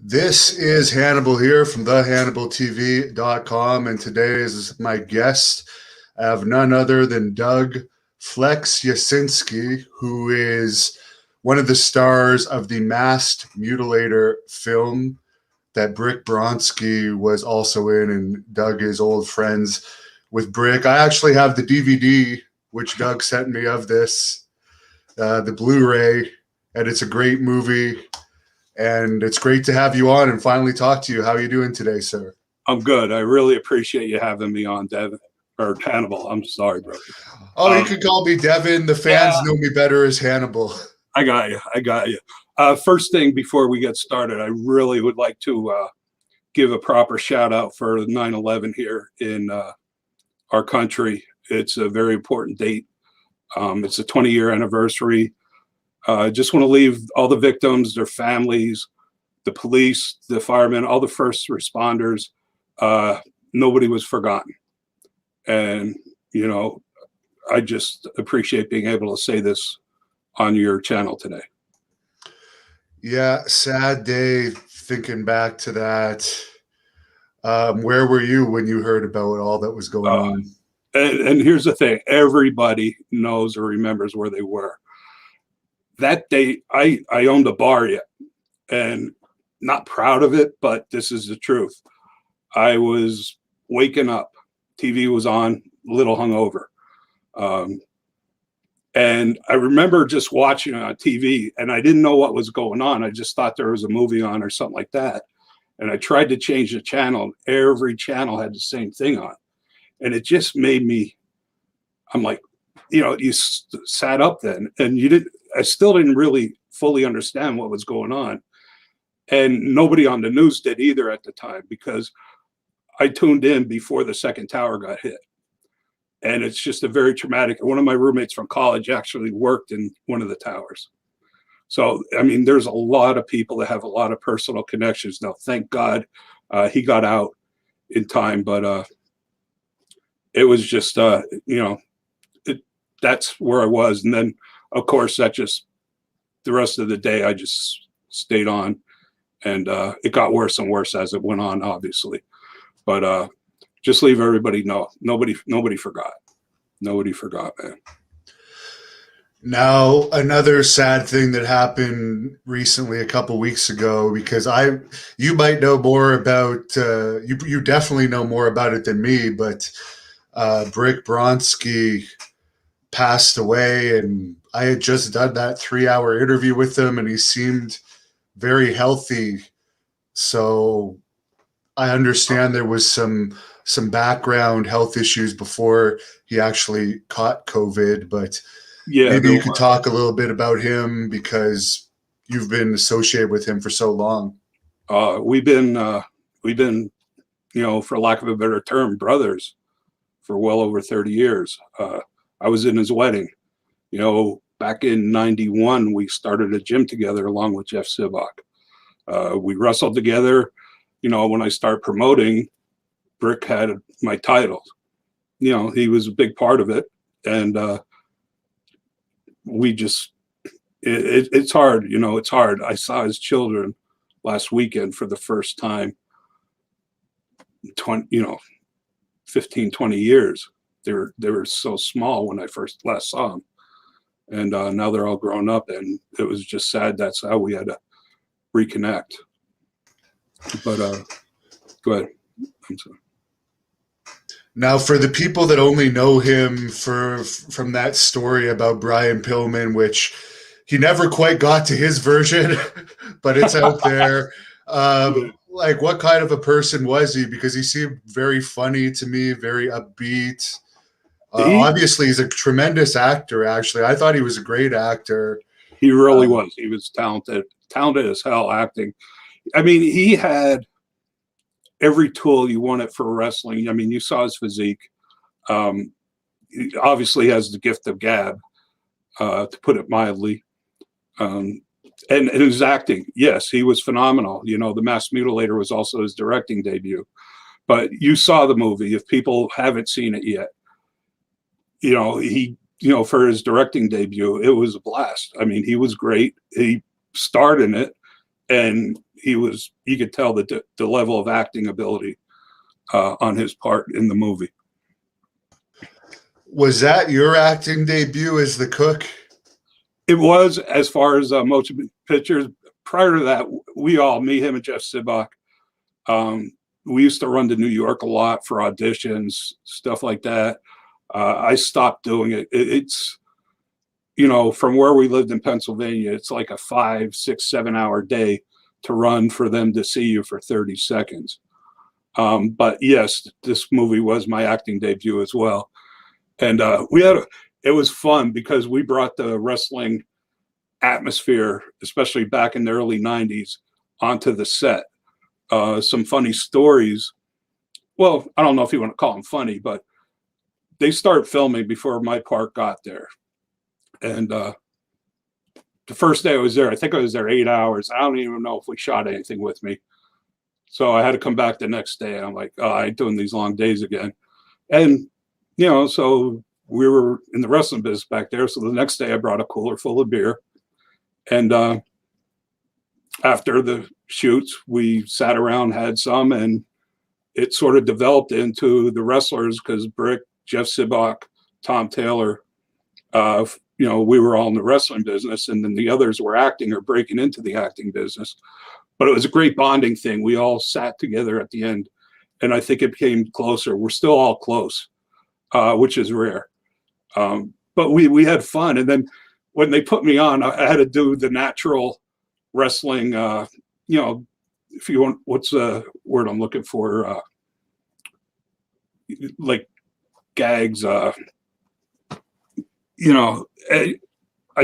This is Hannibal here from thehannibaltv.com, and today is my guest. I have none other than Doug Flex Yasinsky, who is one of the stars of the Masked Mutilator film that Brick Bronski was also in, and Doug is old friends with Brick. I actually have the DVD, which Doug sent me of this, the Blu-ray, and it's a great movie. And it's great to have you on and finally talk to you. How are you doing today, sir? I'm good. I really appreciate you having me on, Devin, or Hannibal. I'm sorry, brother. Oh, you can call me Devin. The fans know me better as Hannibal. I got you. First thing before we get started, I really would like to give a proper shout out for 9/11 here in our country. It's a very important date. It's a 20-year anniversary. I just want to leave all the victims, their families, the police, the firemen, all the first responders. Nobody was forgotten. And, you know, I just appreciate being able to say this on your channel today. Yeah, sad day thinking back to that. Where were you when you heard about all that was going on? And here's the thing. Everybody knows or remembers where they were. That day, I owned a bar yet, and not proud of it, but this is the truth. I was waking up, TV was on, a little hungover. And I remember just watching it on TV, and I didn't know what was going on. I just thought there was a movie on or something like that. And I tried to change the channel. Every channel had the same thing on. And it just made me, I'm like, you know, you sat up then, and I still didn't really fully understand what was going on. And nobody on the news did either at the time, because I tuned in before the second tower got hit. And it's just a very traumatic. One of my roommates from college actually worked in one of the towers. So, I mean, there's a lot of people that have a lot of personal connections. Now, thank God he got out in time, but it was just, you know, that's where I was. And then, of course, that just, the rest of the day, I just stayed on, and it got worse and worse as it went on, obviously. But just leave everybody know, nobody forgot. Nobody forgot, man. Now, another sad thing that happened recently, a couple weeks ago, because you might know more about, you definitely know more about it than me, but Brick Bronski passed away, and I had just done that 3-hour interview with him, and he seemed very healthy. So I understand there was some background health issues before he actually caught COVID, but yeah, maybe you could talk a little bit about him, because you've been associated with him for so long. We've been, you know, for lack of a better term, brothers for well over 30 years. I was in his wedding. You know, back in '91, we started a gym together along with Jeff Sivak. We wrestled together. You know, when I started promoting, Brick had my titles. You know, he was a big part of it. And we just, it's hard, you know, it's hard. I saw his children last weekend for the first time, 15, 20 years. They were so small when I last saw them. And now they're all grown up, and it was just sad. That's how we had to reconnect. But go ahead. I'm sorry. Now, for the people that only know him from that story about Brian Pillman, which he never quite got to his version, but it's out there. Like, what kind of a person was he? Because he seemed very funny to me, very upbeat. Obviously, he's a tremendous actor, actually. I thought he was a great actor. He really was. He was talented as hell acting. I mean, he had every tool you wanted for wrestling. I mean, you saw his physique. He obviously has the gift of gab, to put it mildly. And his acting, yes, he was phenomenal. You know, The Masked Mutilator was also his directing debut. But you saw the movie. If people haven't seen it yet, you know, for his directing debut, it was a blast. I mean, he was great. He starred in it. and you could tell the level of acting ability on his part in the movie. Was that your acting debut as the cook? It was, as far as motion pictures. Prior to that, me, him, and Jeff Sibach, we used to run to New York a lot for auditions, stuff like that. I stopped doing it. It's, from where we lived in Pennsylvania, it's like a 5, 6, 7 hour day to run for them to see you for 30 seconds. But yes, this movie was my acting debut as well. And it was fun because we brought the wrestling atmosphere, especially back in the early 90s, onto the set. Some funny stories. Well, I don't know if you want to call them funny, but they started filming before my part got there. And the first day I was there, I think I was there 8 hours. I don't even know if we shot anything with me. So I had to come back the next day. I'm like, oh, I ain't doing these long days again. And, so we were in the wrestling business back there. So the next day I brought a cooler full of beer. And after the shoots, we sat around, had some, and it sort of developed into the wrestlers because Brick, Jeff Sibach, Tom Taylor, we were all in the wrestling business, and then the others were acting or breaking into the acting business. But it was a great bonding thing. We all sat together at the end, and I think it became closer. We're still all close, which is rare. But we had fun. And then when they put me on, I had to do the natural wrestling, if you want, what's the word I'm looking for? Like gags, I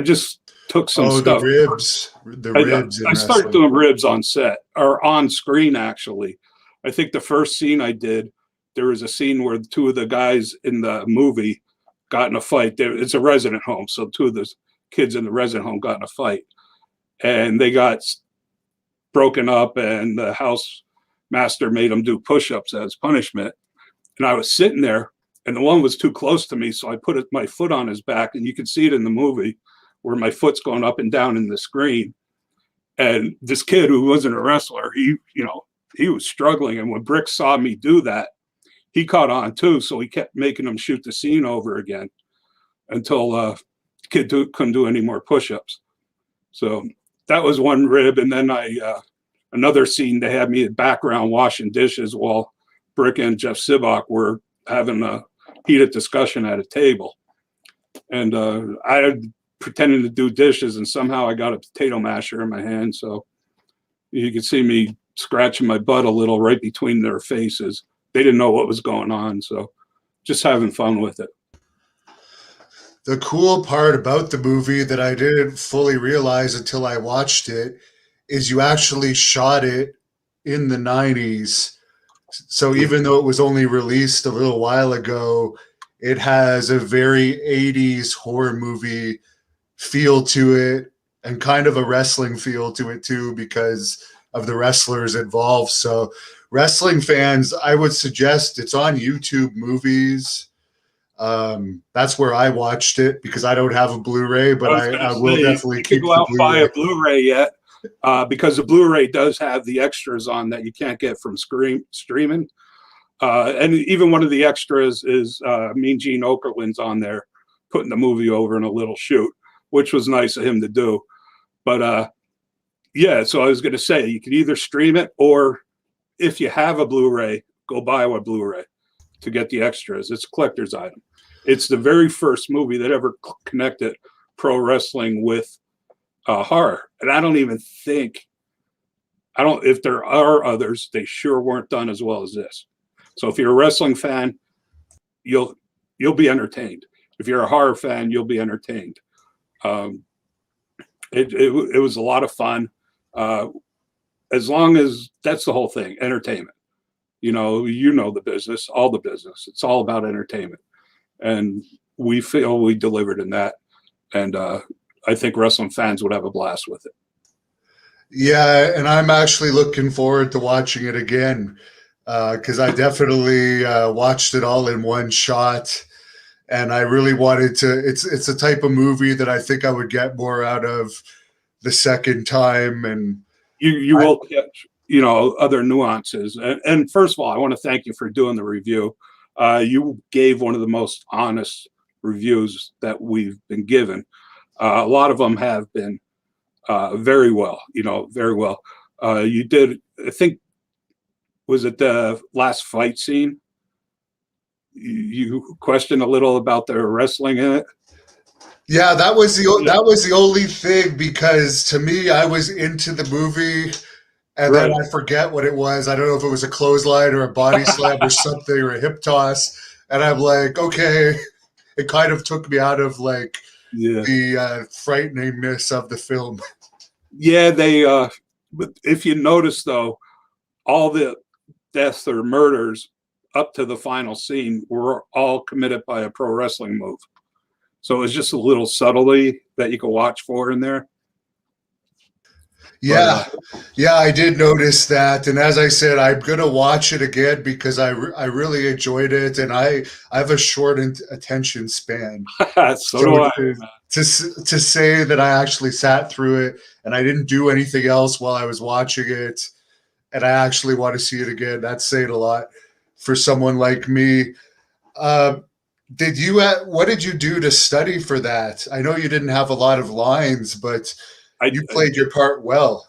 just took some stuff. The ribs. I started doing ribs on set or on screen, actually. I think the first scene I did, there was a scene where two of the guys in the movie got in a fight. It's a resident home. So two of the kids in the resident home got in a fight and they got broken up, and the house master made them do push-ups as punishment. And I was sitting there, and the one was too close to me. So I put my foot on his back, and you can see it in the movie where my foot's going up and down in the screen. And this kid who wasn't a wrestler, he was struggling. And when Brick saw me do that, he caught on too. So he kept making him shoot the scene over again until the kid couldn't do any more push-ups. So that was one rib. And then another scene, they had me in the background washing dishes while Brick and Jeff Sibach were having a heated discussion at a table. And I had pretending to do dishes, and somehow I got a potato masher in my hand. So you could see me scratching my butt a little right between their faces. They didn't know what was going on. So just having fun with it. The cool part about the movie that I didn't fully realize until I watched it is you actually shot it in the 90s. So even though it was only released a little while ago, it has a very 80s horror movie feel to it and kind of a wrestling feel to it too because of the wrestlers involved. So wrestling fans, I would suggest it's on YouTube Movies. That's where I watched it because I don't have a Blu-ray, but I will definitely keep go out and buy a Blu-ray yet because the Blu-ray does have the extras on that you can't get from streaming. And even one of the extras is Mean Gene Okerlund's on there putting the movie over in a little shoot, which was nice of him to do. But yeah, so I was going to say you can either stream it, or if you have a Blu-ray, go buy a Blu-ray to get the extras. It's a collector's item. It's the very first movie that ever connected pro wrestling with horror. And I don't even think, if there are others, they sure weren't done as well as this. So if you're a wrestling fan, you'll be entertained. If you're a horror fan, you'll be entertained. It was a lot of fun. As long as that's the whole thing, entertainment. You know the business, all the business. It's all about entertainment. And we feel we delivered in that. And I think wrestling fans would have a blast with it. Yeah, and I'm actually looking forward to watching it again because I definitely watched it all in one shot. And I really wanted to, it's a type of movie that I think I would get more out of the second time. And you will catch, other nuances. And first of all, I want to thank you for doing the review. You gave one of the most honest reviews that we've been given. A lot of them have been very well, very well. You did, I think, was it the last fight scene? You questioned a little about the wrestling in it. Yeah, that was the only thing, because to me, I was into the movie, and then Right. I forget what it was. I don't know if it was a clothesline or a body slam or something, or a hip toss, and I'm like, okay, it kind of took me out of like Yeah. the frighteningness of the film. Yeah, but if you notice though, all the deaths or murders up to the final scene were all committed by a pro wrestling move. So it was just a little subtlety that you could watch for in there. But Yeah, yeah, I did notice that, and as I said, I'm gonna watch it again because I really enjoyed it, and I have a short attention span. so So do I. to say that I actually sat through it and I didn't do anything else while I was watching it, and I actually want to see it again, that's saying a lot for someone like me. Uh, what did you do to study for that? I know you didn't have a lot of lines, but you I played your part well.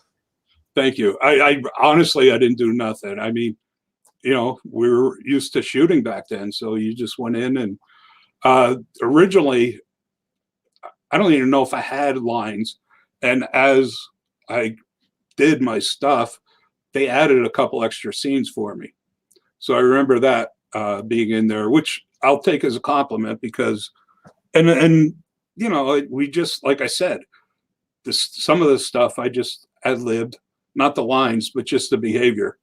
Thank you. I honestly, I didn't do nothing. I mean, we were used to shooting back then, so you just went in and originally, I don't even know if I had lines. And as I did my stuff, they added a couple extra scenes for me. So I remember that being in there, which I'll take as a compliment because, and we just, like I said, some of the stuff I just ad-libbed, not the lines, but just the behavior.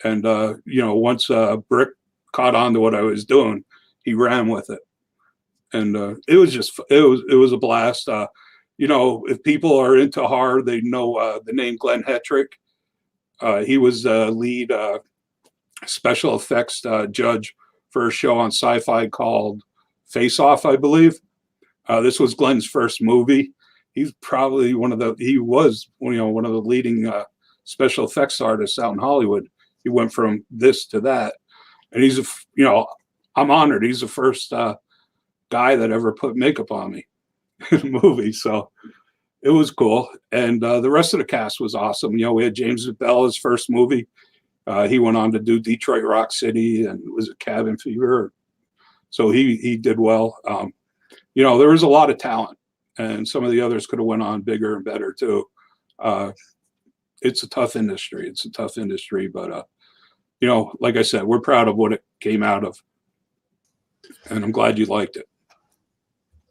And once Brick caught on to what I was doing, he ran with it, and it was a blast. If people are into horror, they know the name Glenn Hetrick. He was the lead special effects judge for a show on Sci-Fi called Face Off, I believe. This was Glenn's first movie. He's probably he was one of the leading special effects artists out in Hollywood. He went from this to that, and I'm honored. He's the first guy that ever put makeup on me in a movie. So it was cool. And the rest of the cast was awesome. We had James Bella's first movie. He went on to do Detroit Rock City and was a Cabin Fever. So he did well. There was a lot of talent, and some of the others could have went on bigger and better too. It's a tough industry. But like I said, we're proud of what it came out of, and I'm glad you liked it.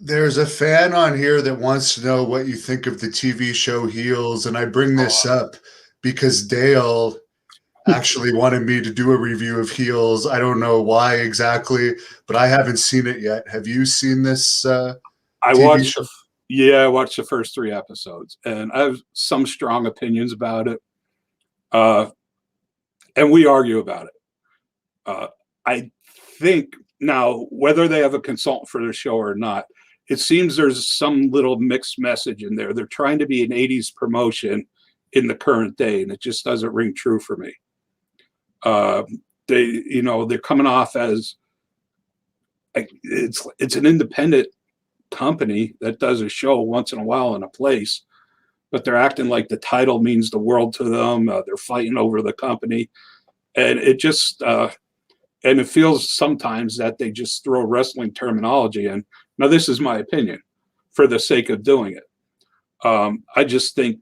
There's a fan on here that wants to know what you think of the TV show Heels, and I bring this up because Dale actually wanted me to do a review of Heels. I don't know why exactly, but I haven't seen it yet. Have you seen this TV show? I watched the first 3 episodes, and I have some strong opinions about it. And we argue about it. I think now, whether they have a consultant for the show or not, it seems there's some little mixed message in there. They're trying to be an 80s promotion in the current day, and it just doesn't ring true for me. They're coming off as like it's an independent company that does a show once in a while in a place, but they're acting like the title means the world to them. They're fighting over the company, and it just and it feels sometimes that they just throw wrestling terminology in. Now, this is my opinion for the sake of doing it. I just think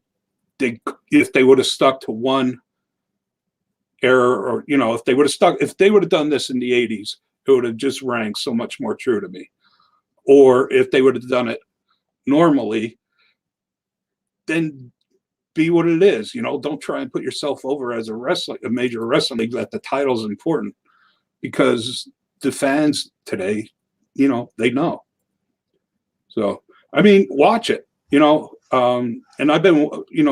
if they would have stuck to one era, or if they would have done this in the 80s, it would have just rang so much more true to me. Or if they would have done it normally, then be what it is. Don't try and put yourself over as a major wrestling league that the title's important, because the fans today, they know. So, I mean, watch it, and I've been,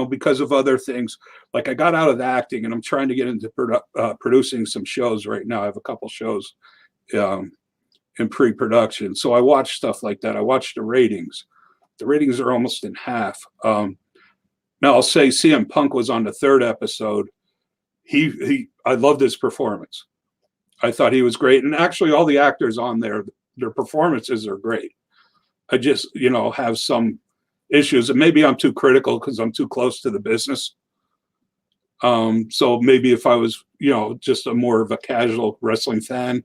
because of other things, like I got out of the acting and I'm trying to get into producing some shows right now. I have a couple shows in pre-production. So I watch stuff like that. I watch the ratings. The ratings are almost in half. Now I'll say CM Punk was on the third episode. I loved his performance. I thought he was great. And actually all the actors on there, their performances are great. I just, have some issues, and maybe I'm too critical because I'm too close to the business. So maybe if I was, just a more of a casual wrestling fan,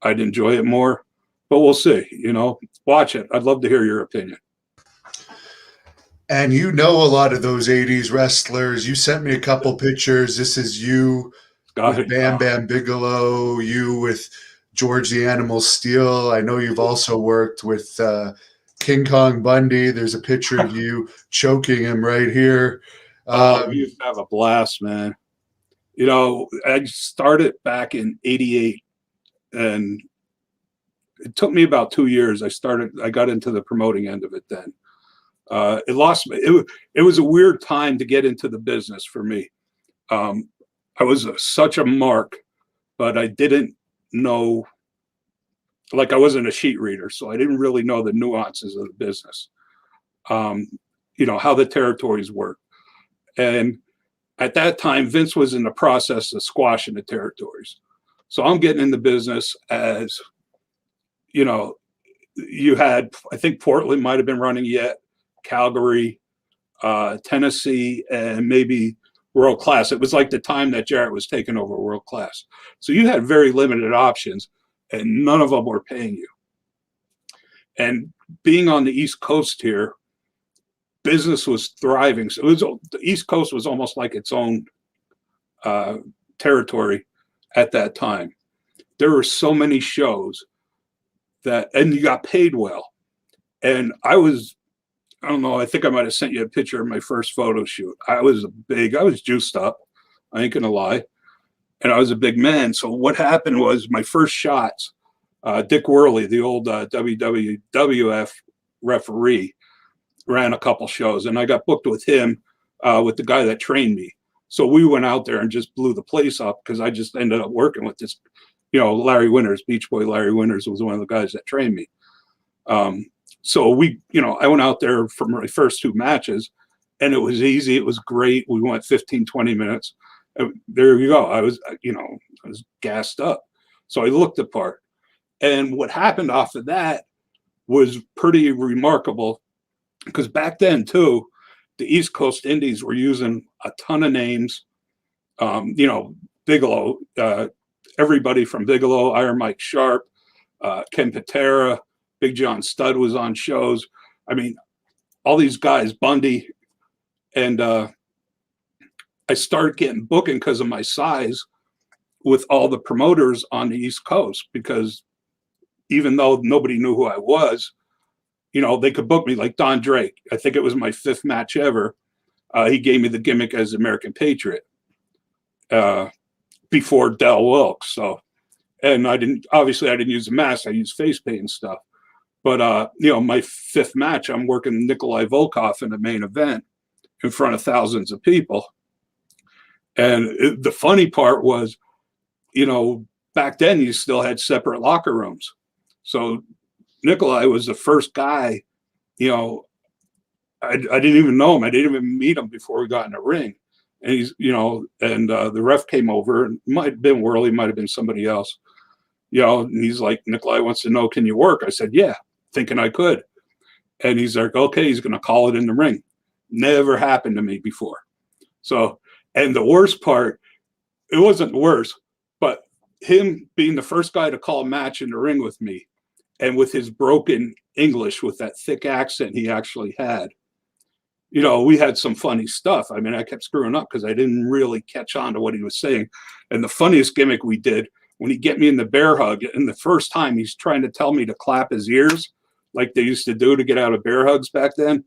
I'd enjoy it more, but we'll see, watch it. I'd love to hear your opinion. And a lot of those 80s wrestlers. You sent me a couple pictures. This is you with Bam Bam Bigelow, you with George the Animal Steel. I know you've also worked with King Kong Bundy. There's a picture of you choking him right here. You used to have a blast, man. I started back in '88, and it took me about 2 years. I got into the promoting end of it then. It lost me. It was a weird time to get into the business for me. I was such a mark, but I didn't know, like I wasn't a sheet reader, so I didn't really know the nuances of the business. How the territories work. And at that time, Vince was in the process of squashing the territories. So I'm getting in the business as, you had, I think Portland might have been running yet, Calgary, Tennessee, and maybe World Class. It was like the time that Jarrett was taking over World Class. So you had very limited options, and none of them were paying you. And being on the East Coast here, business was thriving. So the East Coast was almost like its own territory at that time. There were so many shows and you got paid well. And I don't know, I think I might have sent you a picture of my first photo shoot. I was juiced up. I ain't gonna lie. And I was a big man. So what happened was my first shots, Dick Worley, the old WWF referee, ran a couple shows, and I got booked with him, with the guy that trained me. So we went out there and just blew the place up because I just ended up working with this, Larry Winters, Beach Boy Larry Winters was one of the guys that trained me. So I went out there for my first 2 matches, and it was easy. It was great. We went 15, 20 minutes. There you go. I was gassed up. So I looked the part. And what happened off of that was pretty remarkable, because back then too, the East Coast Indies were using a ton of names. Bigelow, everybody from Bigelow, Iron Mike Sharp, Ken Patera, Big John Studd was on shows. I mean, all these guys, Bundy, and I started getting booking because of my size with all the promoters on the East Coast, because even though nobody knew who I was, they could book me, like Don Drake. I think it was my 5th match ever. He gave me the gimmick as American Patriot before Del Wilkes. So, and I didn't use a mask. I used face paint and stuff. But, my 5th match, I'm working Nikolai Volkov in the main event in front of thousands of people. And the funny part was, back then you still had separate locker rooms. So Nikolai was the first guy, I didn't even know him. I didn't even meet him before we got in the ring. And he's, the ref came over, and it might have been Worley, might have been somebody else, and he's like, Nikolai wants to know, can you work? I said, yeah, thinking I could. And he's like, okay, he's going to call it in the ring. Never happened to me before. So, and the worst part, it wasn't worse, but him being the first guy to call a match in the ring with me, and with his broken English, with that thick accent he actually had, we had some funny stuff. I mean, I kept screwing up because I didn't really catch on to what he was saying. And the funniest gimmick we did, when he get me in the bear hug, and the first time he's trying to tell me to clap his ears like they used to do to get out of bear hugs back then.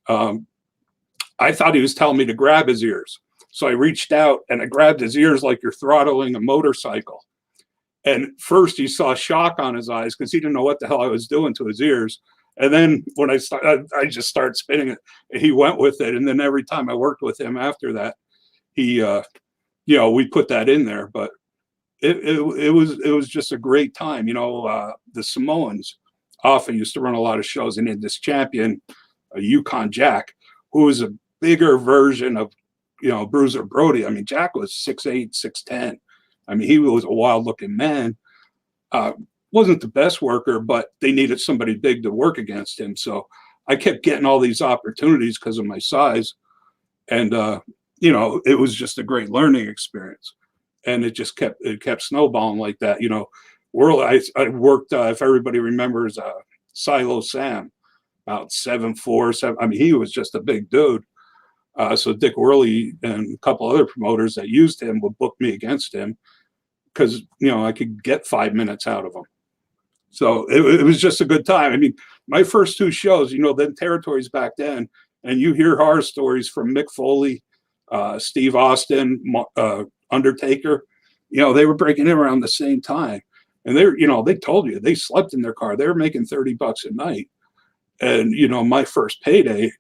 I thought he was telling me to grab his ears. So I reached out and I grabbed his ears like you're throttling a motorcycle. And first he saw shock on his eyes because he didn't know what the hell I was doing to his ears. And then when I just started spinning it, he went with it. And then every time I worked with him after that, he, we put that in there. But it was just a great time. The Samoans often used to run a lot of shows, and in this champion, Yukon Jack, who was a bigger version of, Bruiser Brody. I mean, Jack was 6'8", 6'10". I mean, he was a wild looking man. Wasn't the best worker, but they needed somebody big to work against him. So I kept getting all these opportunities because of my size. And, it was just a great learning experience. And it kept snowballing like that. I worked, if everybody remembers, Silo Sam, about 7'4", 7. I mean, he was just a big dude. So Dick Worley and a couple other promoters that used him would book me against him because, I could get 5 minutes out of him. So it was just a good time. I mean, my first two shows, then territories back then, and you hear horror stories from Mick Foley, Steve Austin, Undertaker, they were breaking in around the same time. And they told you they slept in their car. They were making $30 a night. And, my first payday,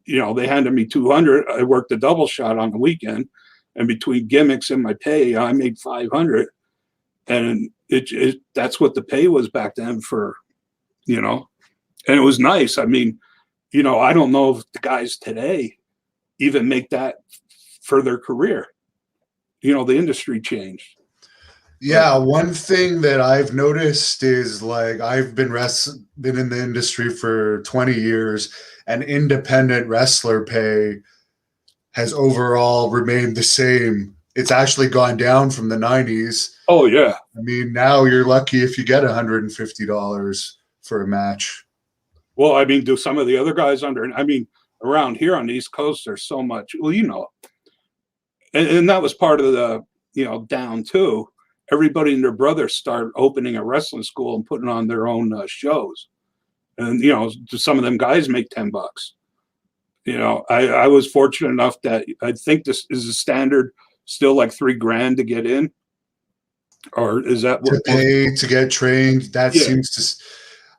they handed me 200. I worked a double shot on the weekend, and between gimmicks and my pay, I made 500. And that's what the pay was back then for, and it was nice. I mean, I don't know if the guys today even make that for their career. The industry changed. Yeah, one thing that I've noticed is like I've been in the industry for 20 years, and independent wrestler pay has overall remained the same. It's actually gone down from the 90s. Oh yeah. I mean, now you're lucky if you get $150 for a match. Well, I mean, do some of the other guys around here on the East Coast, there's so much, and that was part of the, down too. Everybody and their brother start opening a wrestling school and putting on their own shows. And, some of them guys make $10. I was fortunate enough that I think this is a standard still like $3,000 to get in. Or is that what to pay to get trained? That seems to,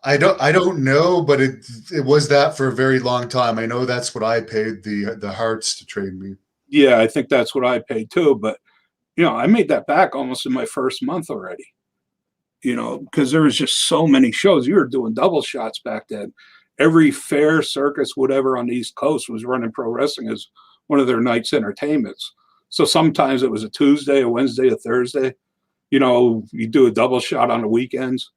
I don't know, but it was that for a very long time. I know that's what I paid the Hearts to train me. Yeah, I think that's what I paid too. But I made that back almost in my first month already. Because there was just so many shows. You were doing double shots back then. Every fair, circus, whatever on the East Coast was running pro wrestling as one of their night's entertainments. So sometimes it was a Tuesday, a Wednesday, a Thursday. You do a double shot on the weekends.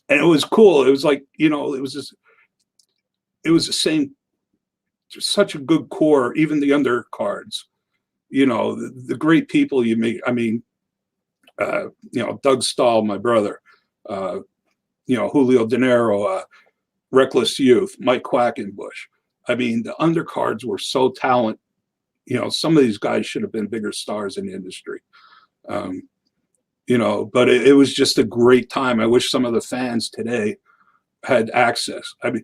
And it was cool. It was like, it was the same, such a good core, even the undercards, the great people you meet. I mean, Doug Stahl, my brother, Julio De Niro, Reckless Youth, Mike Quackenbush. I mean, the undercards were so talented. Some of these guys should have been bigger stars in the industry. But it was just a great time. I wish some of the fans today had access. I mean,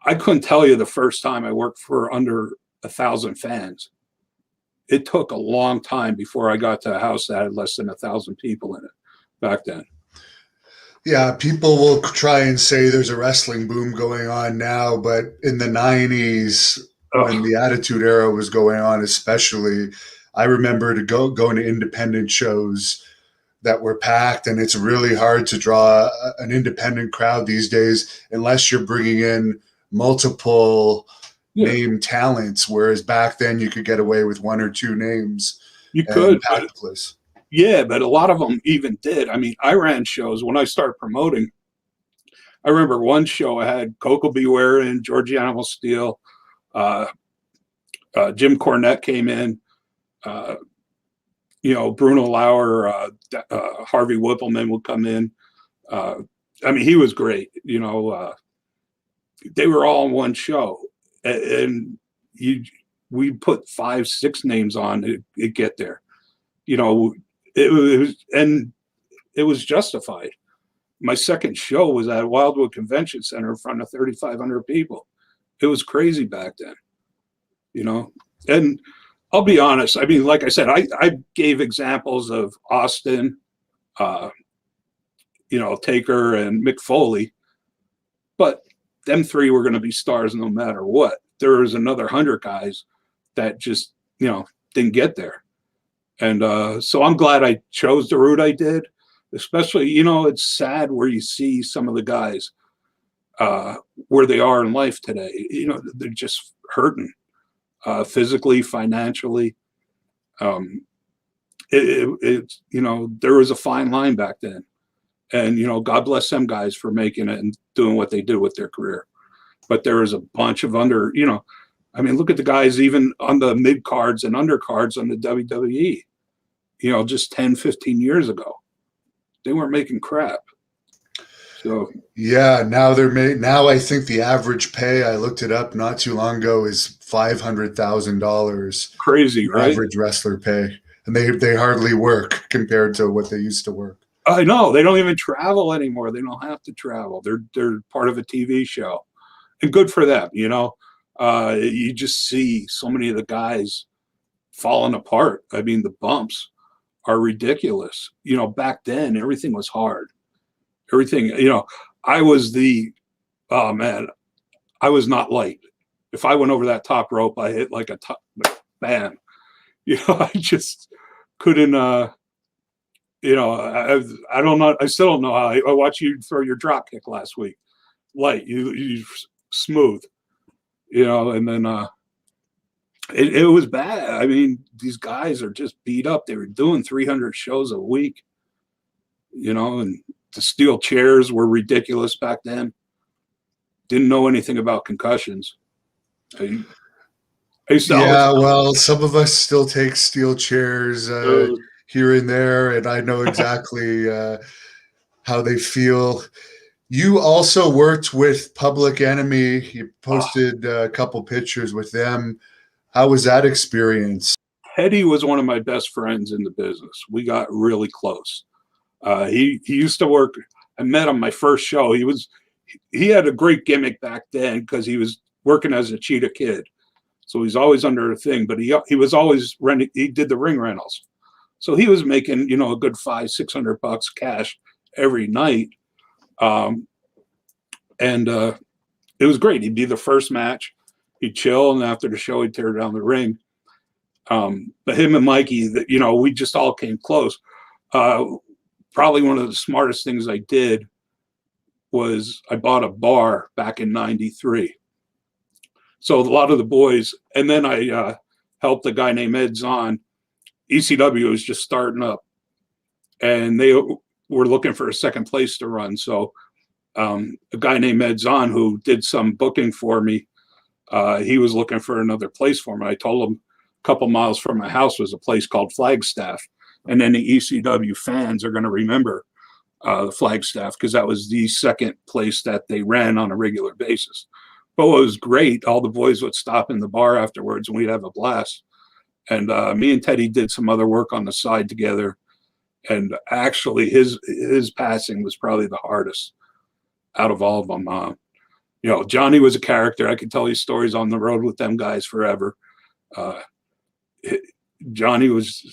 I couldn't tell you the first time I worked for under 1,000 fans. It took a long time before I got to a house that had less than 1,000 people in it back then. Yeah, people will try and say there's a wrestling boom going on now, but in the 90s, when the Attitude Era was going on, especially, I remember going to independent shows that were packed, and it's really hard to draw an independent crowd these days unless you're bringing in multiple name talents, whereas back then you could get away with one or two names. You could pack the place. Yeah, but a lot of them even did. I mean, I ran shows when I started promoting. I remember one show I had Coco Beware in, Georgie Animal Steel, Jim Cornette came in, Bruno Lauer, Harvey Whippleman would come in. I mean, he was great. They were all in one show, and we put 5, 6 names on to get there. It was justified. My second show was at Wildwood Convention Center in front of 3,500 people. It was crazy back then, and I'll be honest. I mean, like I said, I gave examples of Austin, Taker and Mick Foley, but them 3 were going to be stars no matter what. There was another 100 guys that just, didn't get there. And so I'm glad I chose the route I did, especially, it's sad where you see some of the guys where they are in life today. They're just hurting. physically, financially. You know, there was a fine line back then. And, you know, God bless them guys for making it and doing what they did with their career. But there was a bunch of you know, I mean, look at the guys even on the mid cards and undercards on the WWE, you know, just 10, 15 years ago. They weren't making crap. So yeah, now now I think the average pay, I looked it up not too long ago, is $500,000 crazy, right? average wrestler pay. And they hardly work compared to what they used to work. I know they don't even travel anymore. They don't have to travel. They're part of a TV show, and good for them. You know, you just see so many of the guys falling apart. I mean, the bumps are ridiculous. You know, back then everything was hard. Everything. You know, oh man, I was not light. If I went over that top rope, I hit like a top bam. You know, I just couldn't. You know, I don't know. I still don't know how. I watched you throw your drop kick last week. Light, you smooth. You know, and then it was bad. I mean, these guys are just beat up. They were doing 300 shows a week. You know, and the steel chairs were ridiculous back then. Didn't know anything about concussions. I used to Yeah, always. well, some of us still take steel chairs here and there, and I know exactly how they feel. You also worked with Public Enemy. You posted a couple pictures with them. How was that experience? Teddy was one of my best friends in the business. We got really close. He used to work. I met him my first show. He had a great gimmick back then because he was working as a Cheetah Kid, so he's always under a thing. But he was always renting. He did the ring rentals, so he was making, you know, a good $500-600 cash every night. And it was great. He'd be the first match. He'd chill, and after the show, he'd tear down the ring. But him and Mikey, you know, we just all came close. Probably one of the smartest things I did was I bought a bar back in '93. So a lot of the boys, and then I helped a guy named Ed Zahn. ECW was just starting up, and they were looking for a second place to run. So a guy named Ed Zahn, who did some booking for me, he was looking for another place for me. I told him a couple miles from my house was a place called Flagstaff. And then the ECW fans are going to remember the Flagstaff because that was the second place that they ran on a regular basis. But what was great, all the boys would stop in the bar afterwards and we'd have a blast. And me and Teddy did some other work on the side together. And actually his passing was probably the hardest out of all of them. You know, Johnny was a character. I could tell you stories on the road with them guys forever. Johnny was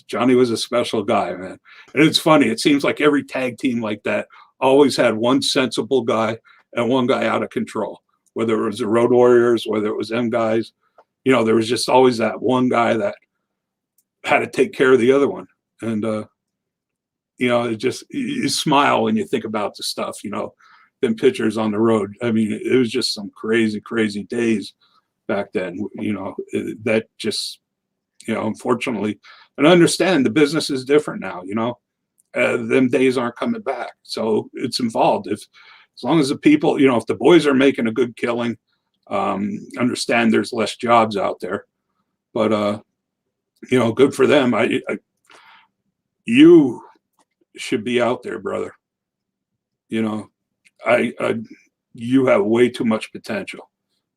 a special guy, man. And it's funny. It seems like every tag team like that always had one sensible guy and one guy out of control, whether it was the Road Warriors, whether it was them guys. You know, there was just always that one guy that had to take care of the other one. And, you know, it just, you smile when you think about the stuff, you know, them pictures on the road. I mean, it was just some crazy, crazy days back then, you know, that just, you know, unfortunately, and I understand the business is different now, you know, them days aren't coming back. So it's involved. As long as the people, you know, if the boys are making a good killing, understand there's less jobs out there, but, you know, good for them. You should be out there, brother. You know, you have way too much potential.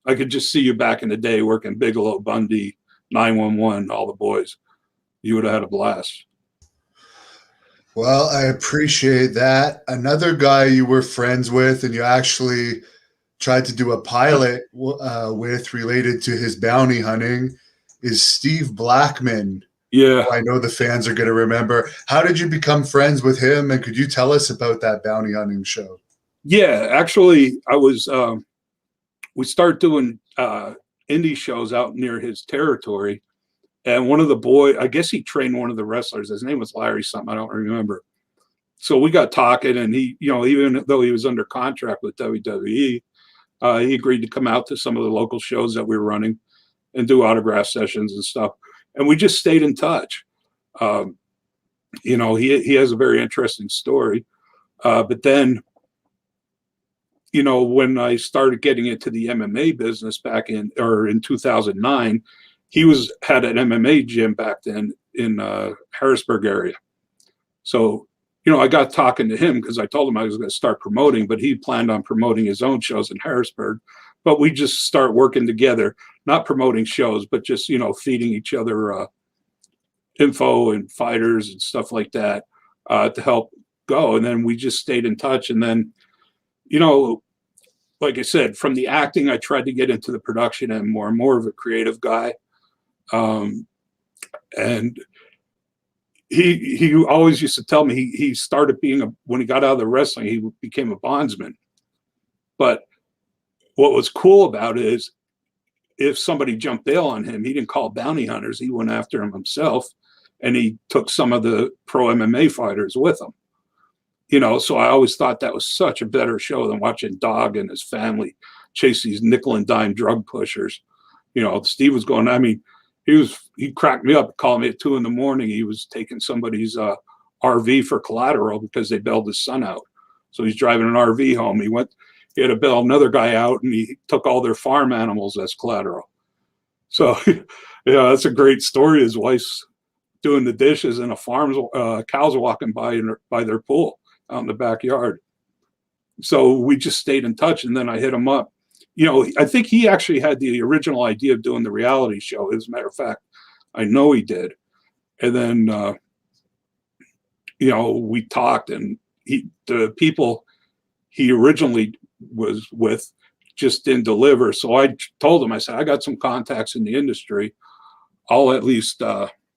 I could just see you back in the day working Bigelow, Bundy, 911, all the boys. You would have had a blast. Well, I appreciate that. Another guy you were friends with and you actually tried to do a pilot with related to his bounty hunting is Steve Blackman. Yeah. I know the fans are going to remember. How did you become friends with him? And could you tell us about that bounty hunting show? Yeah, actually, we started doing indie shows out near his territory. And one of the boys, I guess he trained one of the wrestlers. His name was Larry something. I don't remember. So we got talking, and he, you know, even though he was under contract with WWE, he agreed to come out to some of the local shows that we were running. and do autograph sessions and stuff. And we just stayed in touch. You know, he has a very interesting story. But then, you know, when I started getting into the MMA business back in 2009, he had an MMA gym back then in Harrisburg area. So, you know, I got talking to him because I told him I was going to start promoting, but he planned on promoting his own shows in Harrisburg. But we just start working together, not promoting shows, but just, you know, feeding each other info and fighters and stuff like that to help go. And then we just stayed in touch. And then, you know, like I said, from the acting, I tried to get into the production and more of a creative guy. And he always used to tell me he started when he got out of the wrestling, he became a bondsman. But what was cool about it is if somebody jumped bail on him, he didn't call bounty hunters. He went after him himself, and he took some of the pro MMA fighters with him. You know, so I always thought that was such a better show than watching Dog and his family chase these nickel and dime drug pushers. You know, Steve was going, I mean, he cracked me up, called me at 2 a.m. He was taking somebody's RV for collateral because they bailed his son out. So he's driving an RV home. He had to bail another guy out, and he took all their farm animals as collateral. So, yeah, that's a great story. His wife's doing the dishes, and cows are walking by their pool out in the backyard. So we just stayed in touch, and then I hit him up. You know, I think he actually had the original idea of doing the reality show. As a matter of fact, I know he did. And then, you know, we talked, and the people he originally was with just didn't deliver. So I told him, I said, I got some contacts in the industry. I'll at least,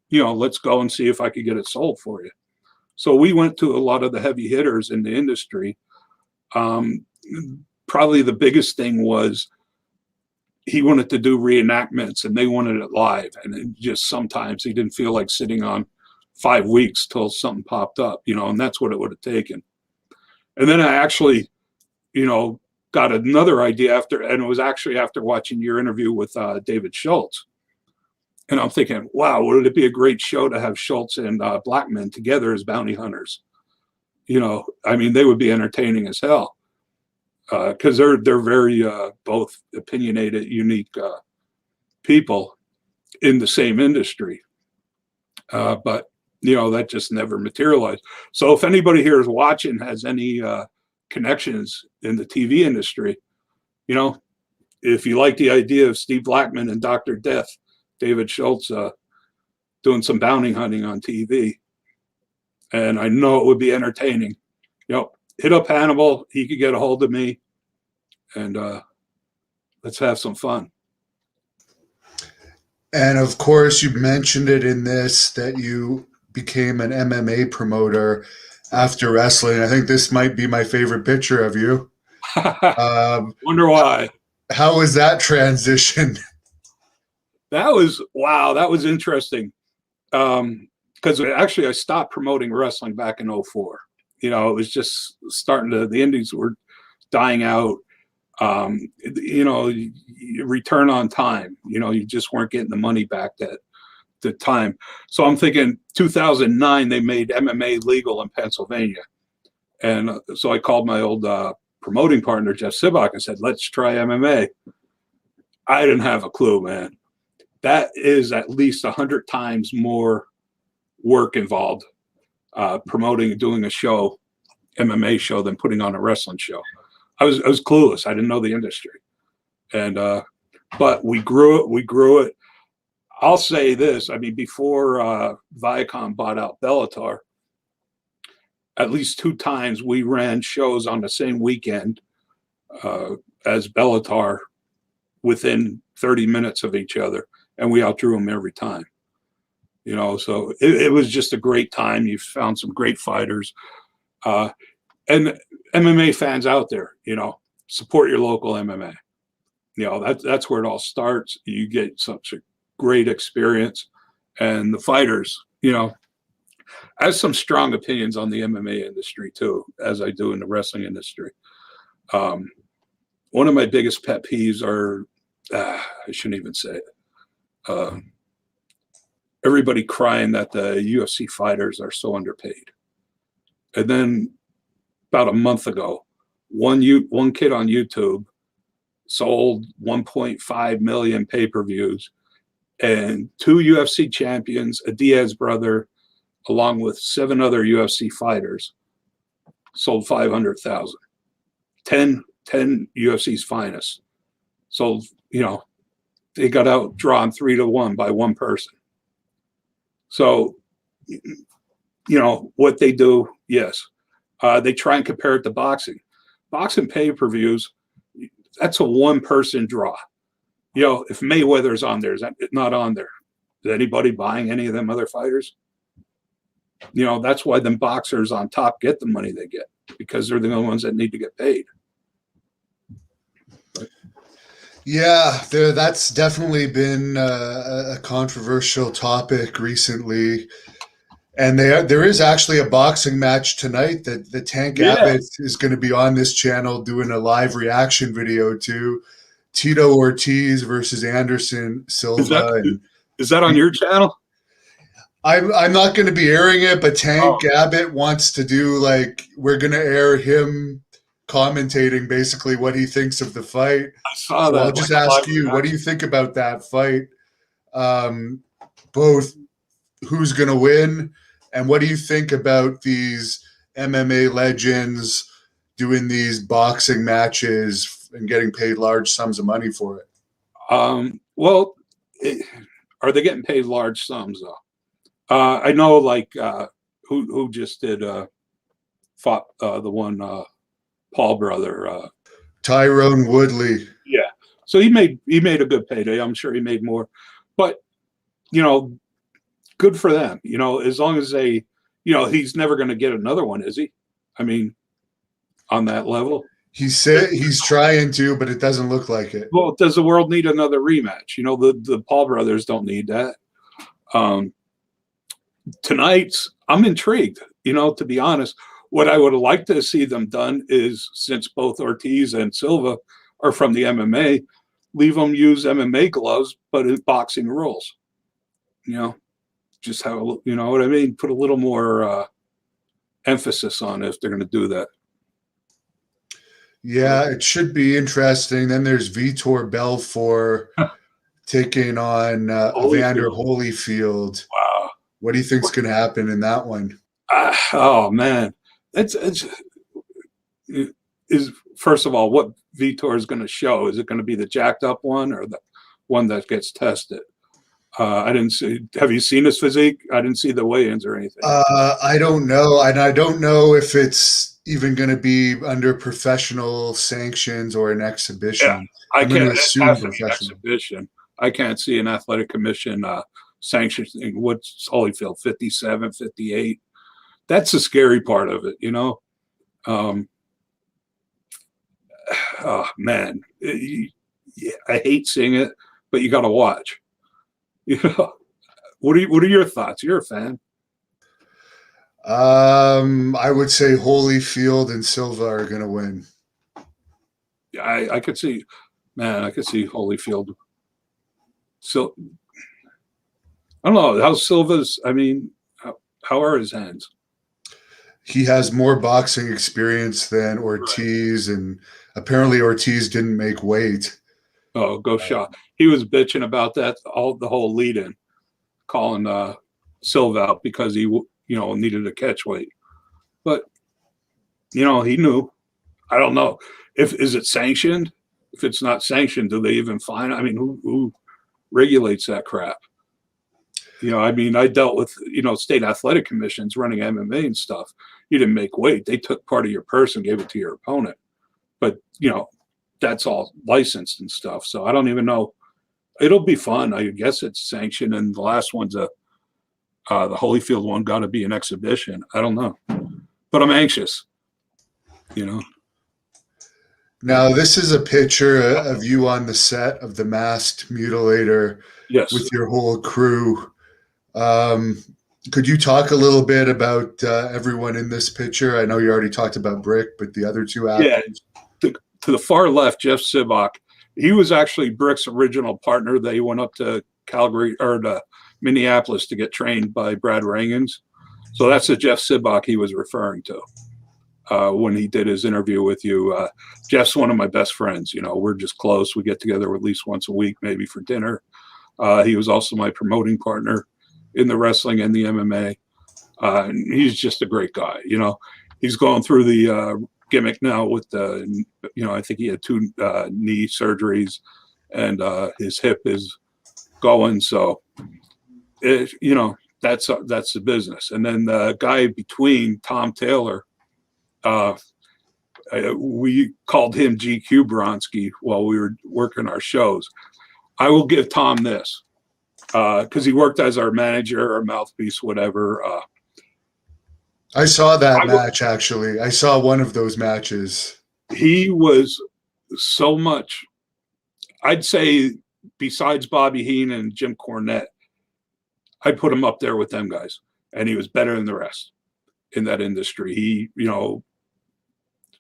you know, let's go and see if I could get it sold for you. So we went to a lot of the heavy hitters in the industry. Probably the biggest thing was he wanted to do reenactments, and they wanted it live. And it just sometimes he didn't feel like sitting on 5 weeks till something popped up, you know, and that's what it would have taken. And then I actually, you know, got another idea and it was actually after watching your interview with David Schultz. And I'm thinking, wow, would it be a great show to have Schultz and Blackman together as bounty hunters? You know, I mean, they would be entertaining as hell because they're very both opinionated, unique people in the same industry. But, you know, that just never materialized. So if anybody here is watching, has any connections in the TV industry, you know, if you like the idea of Steve Blackman and Dr. Death, David Schultz doing some bounty hunting on TV, and I know it would be entertaining, you know, hit up Hannibal. He could get a hold of me, and let's have some fun. And of course, you mentioned it in this that you became an MMA promoter after wrestling. I think this might be my favorite picture of you. Wonder why. How was that transition? That was interesting. Because actually I stopped promoting wrestling back in 2004. You know, it was just the indies were dying out. You know, return on time, you know, you just weren't getting the money back at the time. So I'm thinking 2009, they made MMA legal in Pennsylvania. And so I called my old promoting partner, Jeff Sibach, and said, let's try MMA. I didn't have a clue, man. That is at least 100 times more work involved promoting and doing a show, MMA show, than putting on a wrestling show. I was clueless. I didn't know the industry. And but we grew it. I'll say this. I mean, before Viacom bought out Bellator, at least 2 times we ran shows on the same weekend as Bellator within 30 minutes of each other, and we outdrew them every time. You know, so it was just a great time. You found some great fighters. And MMA fans out there, you know, support your local MMA. You know, that's where it all starts. You get such a great experience. And the fighters, you know, I have some strong opinions on the MMA industry too, as I do in the wrestling industry. One of my biggest pet peeves are, I shouldn't even say it. everybody crying that the UFC fighters are so underpaid. And then about a month ago, one kid on YouTube sold 1.5 million pay-per-views, and 2 UFC champions, a Diaz brother, along with 7 other UFC fighters, sold 500,000. 10 UFC's finest sold, they got outdrawn 3-1 by one person. So, what they do, yes. They try and compare it to boxing. Boxing pay-per-views, that's a one-person draw. If Mayweather's on there, is that not on there? Is anybody buying any of them other fighters? That's why them boxers on top get the money they get, because they're the only ones that need to get paid. Yeah, that's definitely been a controversial topic recently. And there is actually a boxing match tonight that Tank Abbott is going to be on this channel doing a live reaction video to. Tito Ortiz versus Anderson Silva. Is that on your channel? I'm not going to be airing it, but Tank Abbott wants to do, we're going to air him commentating basically what he thinks of the fight. I saw that. I'll just ask you, what do you think about that fight? Both who's going to win, and what do you think about these MMA legends doing these boxing matches and getting paid large sums of money for it? Are they getting paid large sums though? I know, who just did fought the one Paul brother, Tyrone Woodley. Yeah, so he made a good payday. I'm sure he made more, but good for them. As long as they, he's never going to get another one, is he? I mean, on that level. He said he's trying to, but it doesn't look like it. Well, does the world need another rematch? The Paul brothers don't need that. Tonight's, I'm intrigued, to be honest. What I would like to see them done is, since both Ortiz and Silva are from the MMA, leave them use MMA gloves, but in boxing rules. Just how, what I mean? Put a little more emphasis on it if they're going to do that. Yeah, it should be interesting. Then there's Vitor Belfort taking on Evander Holyfield. Wow. What do you think's going to happen in that one? Oh, man. Is first of all, what Vitor is going to show? Is it going to be the jacked up one or the one that gets tested? I didn't see. Have you seen his physique? I didn't see the weigh-ins or anything. I don't know, and I don't know if it's even going to be under professional sanctions or an exhibition. Yeah, I can't assume exhibition. I can't see an athletic commission sanctioning what's Holyfield 57, 58. That's the scary part of it, Oh man, I hate seeing it, but you got to watch. What are your thoughts? You're a fan. I would say Holyfield and Silva are going to win. Yeah, I could see, man. I could see Holyfield. So I don't know how Silva's. I mean, how are his hands? He has more boxing experience than Ortiz, right. And apparently Ortiz didn't make weight. Oh, go shot. He was bitching about that the whole lead-in, calling Silva out because he needed to catch weight. But he knew. I don't know. Is it sanctioned? If it's not sanctioned, do they even fine? I mean, who regulates that crap? I dealt with, state athletic commissions running MMA and stuff. You didn't make weight. They took part of your purse and gave it to your opponent. But, that's all licensed and stuff. So I don't even know. It'll be fun. I guess it's sanctioned. And the last one's the Holyfield one got to be an exhibition. I don't know. But I'm anxious, Now, this is a picture of you on the set of The Masked Mutilator. Yes. With your whole crew. Could you talk a little bit about everyone in this picture? I know you already talked about Brick, but the other two actors. Yeah, to the far left, Jeff Sibok. He was actually Brick's original partner that he went up to Calgary or to Minneapolis to get trained by Brad Rangens. So that's the Jeff Sibach he was referring to when he did his interview with you. Jeff's one of my best friends. You know, we're just close. We get together at least once a week, maybe for dinner. He was also my promoting partner in the wrestling and the MMA. And he's just a great guy. You know, he's going through the gimmick now with the, you know, I think he had 2 knee surgeries, and his hip is going. So, you know, that's the business. And then the guy between, Tom Taylor, we called him GQ Bronski while we were working our shows. I will give Tom this because he worked as our manager or mouthpiece, whatever. I saw that match, actually. I saw one of those matches. He was so much, I'd say, besides Bobby Heenan and Jim Cornette, I'd put him up there with them guys. And he was better than the rest in that industry. He, you know,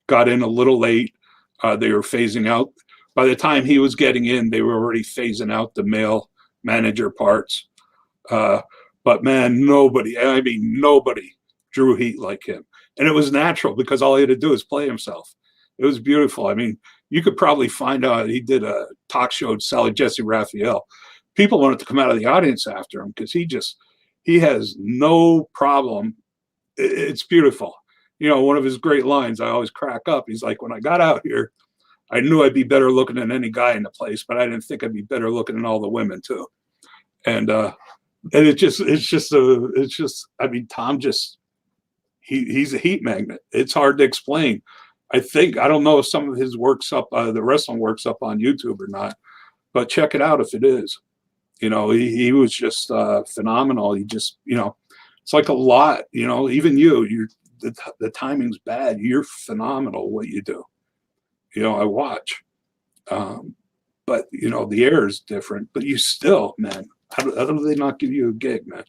got in a little late. They were phasing out. By the time he was getting in, they were already phasing out the male manager parts. But man, nobody drew heat like him. And it was natural because all he had to do is play himself. It was beautiful. I mean, you could probably find out he did a talk show with Sally Jesse Raphael. People wanted to come out of the audience after him because he has no problem. It's beautiful. You know, one of his great lines, I always crack up. He's like, when I got out here, I knew I'd be better looking than any guy in the place, but I didn't think I'd be better looking than all the women too. And I mean, Tom just, he's a heat magnet. It's hard to explain. I don't know if some of his work's up, the wrestling work's up on YouTube or not, but check it out if it is. You know, he was just phenomenal. He just, you know, it's like a lot, you know, even the timing's bad. You're phenomenal what you do. You know, I watch. But, you know, the air is different. But you still, man, how do they not give you a gig, man?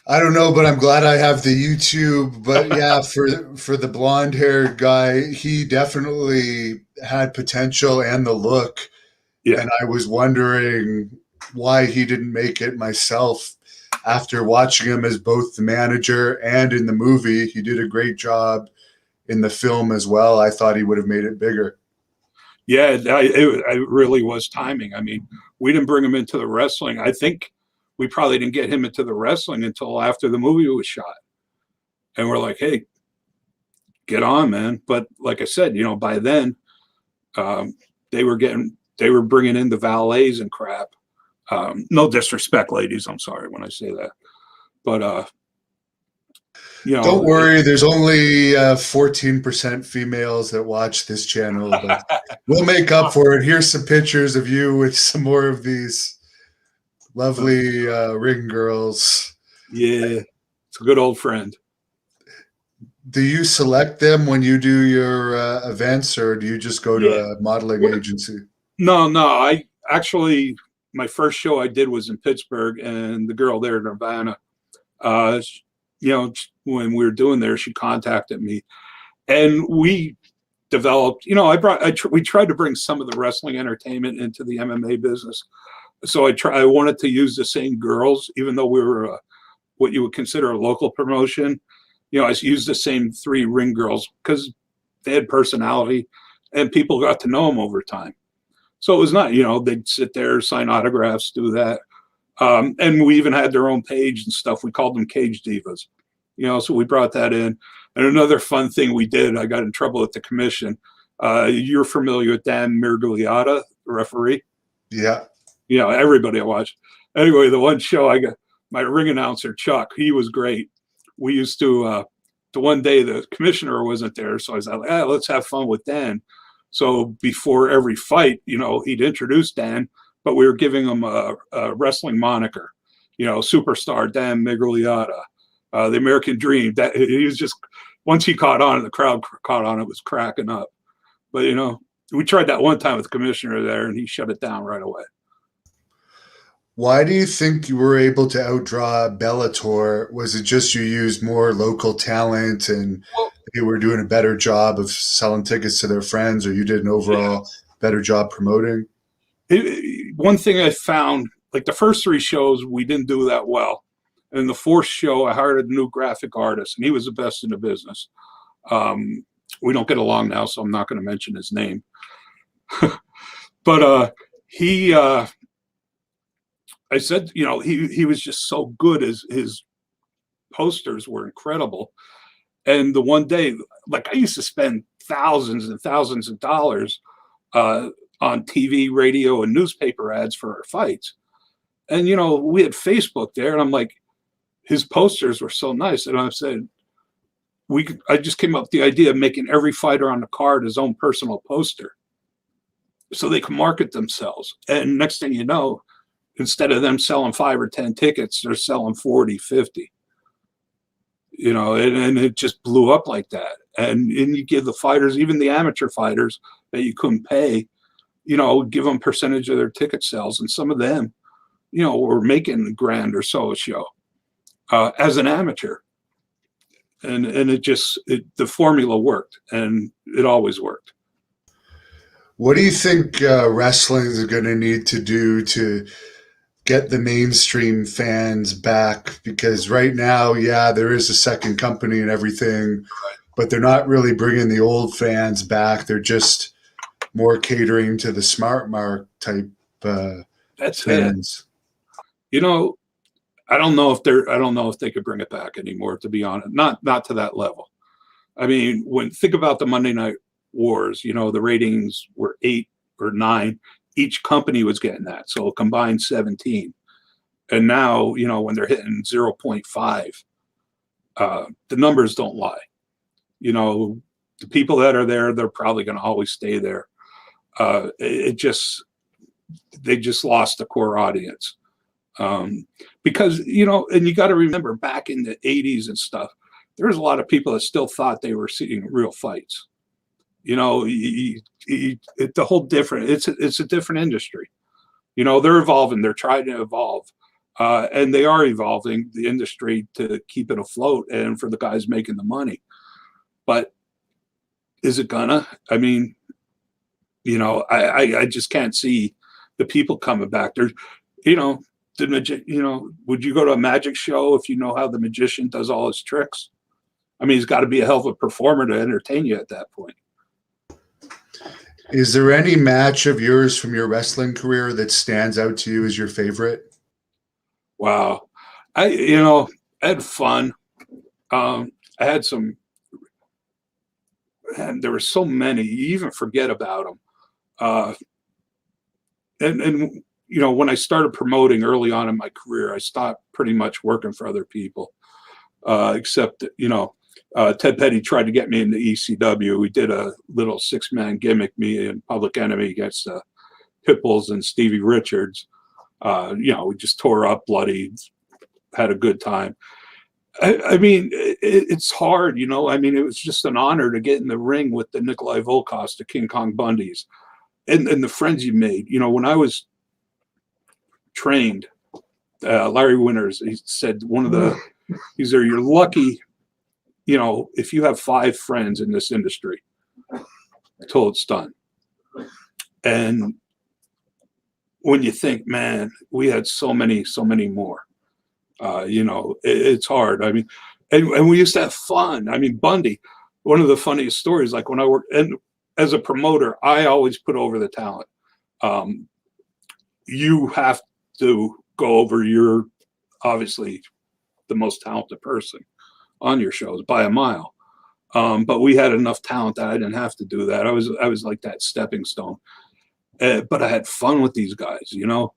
I don't know, but I'm glad I have the YouTube. But yeah, for the blonde haired guy, he definitely had potential and the look. Yeah. And I was wondering why he didn't make it myself. After watching him as both the manager and in the movie, he did a great job in the film as well. I thought he would have made it bigger. Yeah, it really was timing. I mean, we didn't bring him into the wrestling. I think we probably didn't get him into the wrestling until after the movie was shot. And we're like, hey, get on, man. But like I said, you know, by then they were bringing in the valets and crap. No disrespect, ladies. I'm sorry when I say that. But, you know. Don't worry. There's only 14% females that watch this channel. But we'll make up for it. Here's some pictures of you with some more of these lovely ring girls. Yeah. It's a good old friend. Do you select them when you do your events, or do you just go to a modeling agency? No. I actually, my first show I did was in Pittsburgh, and the girl there, Nirvana, you know, when we were doing there, she contacted me, and we developed, you know, we tried to bring some of the wrestling entertainment into the MMA business. So I wanted to use the same girls, even though we were what you would consider a local promotion. You know, I used the same 3 ring girls because they had personality and people got to know them over time. So it was not, you know, they'd sit there, sign autographs, do that. And we even had their own page and stuff. We called them Cage Divas, you know, so we brought that in. And another fun thing we did, I got in trouble with the commission. You're familiar with Dan Mirgliata, the referee? Yeah. You know, everybody I watched. Anyway, the one show I got, my ring announcer, Chuck, he was great. We used to, the one day the commissioner wasn't there. So I was like, let's have fun with Dan. So before every fight, you know, he'd introduce Dan, but we were giving him a wrestling moniker, you know, Superstar Dan Migliata, the American Dream. That he was just, once he caught on, the crowd caught on, it was cracking up. But, you know, we tried that one time with the commissioner there, and he shut it down right away. Why do you think you were able to outdraw Bellator? Was it just you used more local talent and they were doing a better job of selling tickets to their friends, or you did an overall better job promoting? one thing I found, like the first 3 shows, we didn't do that well. And the 4th show, I hired a new graphic artist, and he was the best in the business. We don't get along now, so I'm not going to mention his name. But I said, you know, he was just so good. His posters were incredible. And the one day, like I used to spend thousands and thousands of dollars on TV, radio, and newspaper ads for our fights. And, you know, we had Facebook there, and I'm like, his posters were so nice. And I said, I just came up with the idea of making every fighter on the card his own personal poster so they can market themselves. And next thing you know, instead of them selling 5 or 10 tickets, they're selling 40, 50. You know, and it just blew up like that. And you give the fighters, even the amateur fighters that you couldn't pay, you know, give them percentage of their ticket sales. And some of them, you know, were making $1,000 or so a show as an amateur. And the formula worked, and it always worked. What do you think wrestling is going to need to do to get the mainstream fans back? Because right now, yeah, there is a second company and everything, but they're not really bringing the old fans back. They're just more catering to the smart mark type That's fans. it. You know, I don't know if they could bring it back anymore, to be honest. Not to that level. I mean, think about the Monday Night Wars, you know, the ratings were 8 or 9. Each company was getting that. So a combined 17. And now, you know, when they're hitting 0.5, the numbers don't lie. You know, the people that are there, they're probably going to always stay there. They just lost the core audience. Because, you know, and you got to remember back in the 80s and stuff, there was a lot of people that still thought they were seeing real fights. You know, it's a whole different, it's a different industry. You know, they're evolving, they're trying to evolve, and they are evolving the industry to keep it afloat and for the guys making the money. But is it gonna? I mean, you know, I just can't see the people coming back. There's, you know, would you go to a magic show if you know how the magician does all his tricks? I mean, he's got to be a hell of a performer to entertain you at that point. Is there any match of yours from your wrestling career that stands out to you as your favorite? Wow. I had fun. I had some, and there were so many, you even forget about them. And you know, when I started promoting early on in my career, I stopped pretty much working for other people, except that, you know, Ted Petty tried to get me into ECW. We did a little 6-man gimmick, me and Public Enemy against Pitbulls and Stevie Richards. You know, we just tore up, bloody, had a good time. I mean, it's hard, you know. I mean, it was just an honor to get in the ring with the Nikolai Volkoffs, the King Kong Bundys, and the friends you made. You know, when I was trained, Larry Winters, he said he said, you're lucky, you know, if you have 5 friends in this industry until it's done. And when you think, man, we had so many more, you know, it's hard. I mean, and we used to have fun. I mean, Bundy, one of the funniest stories, like when I worked, and as a promoter, I always put over the talent. You have to go over, you're obviously the most talented person on your shows by a mile. But we had enough talent that I didn't have to do that. I was like that stepping stone. But I had fun with these guys, you know.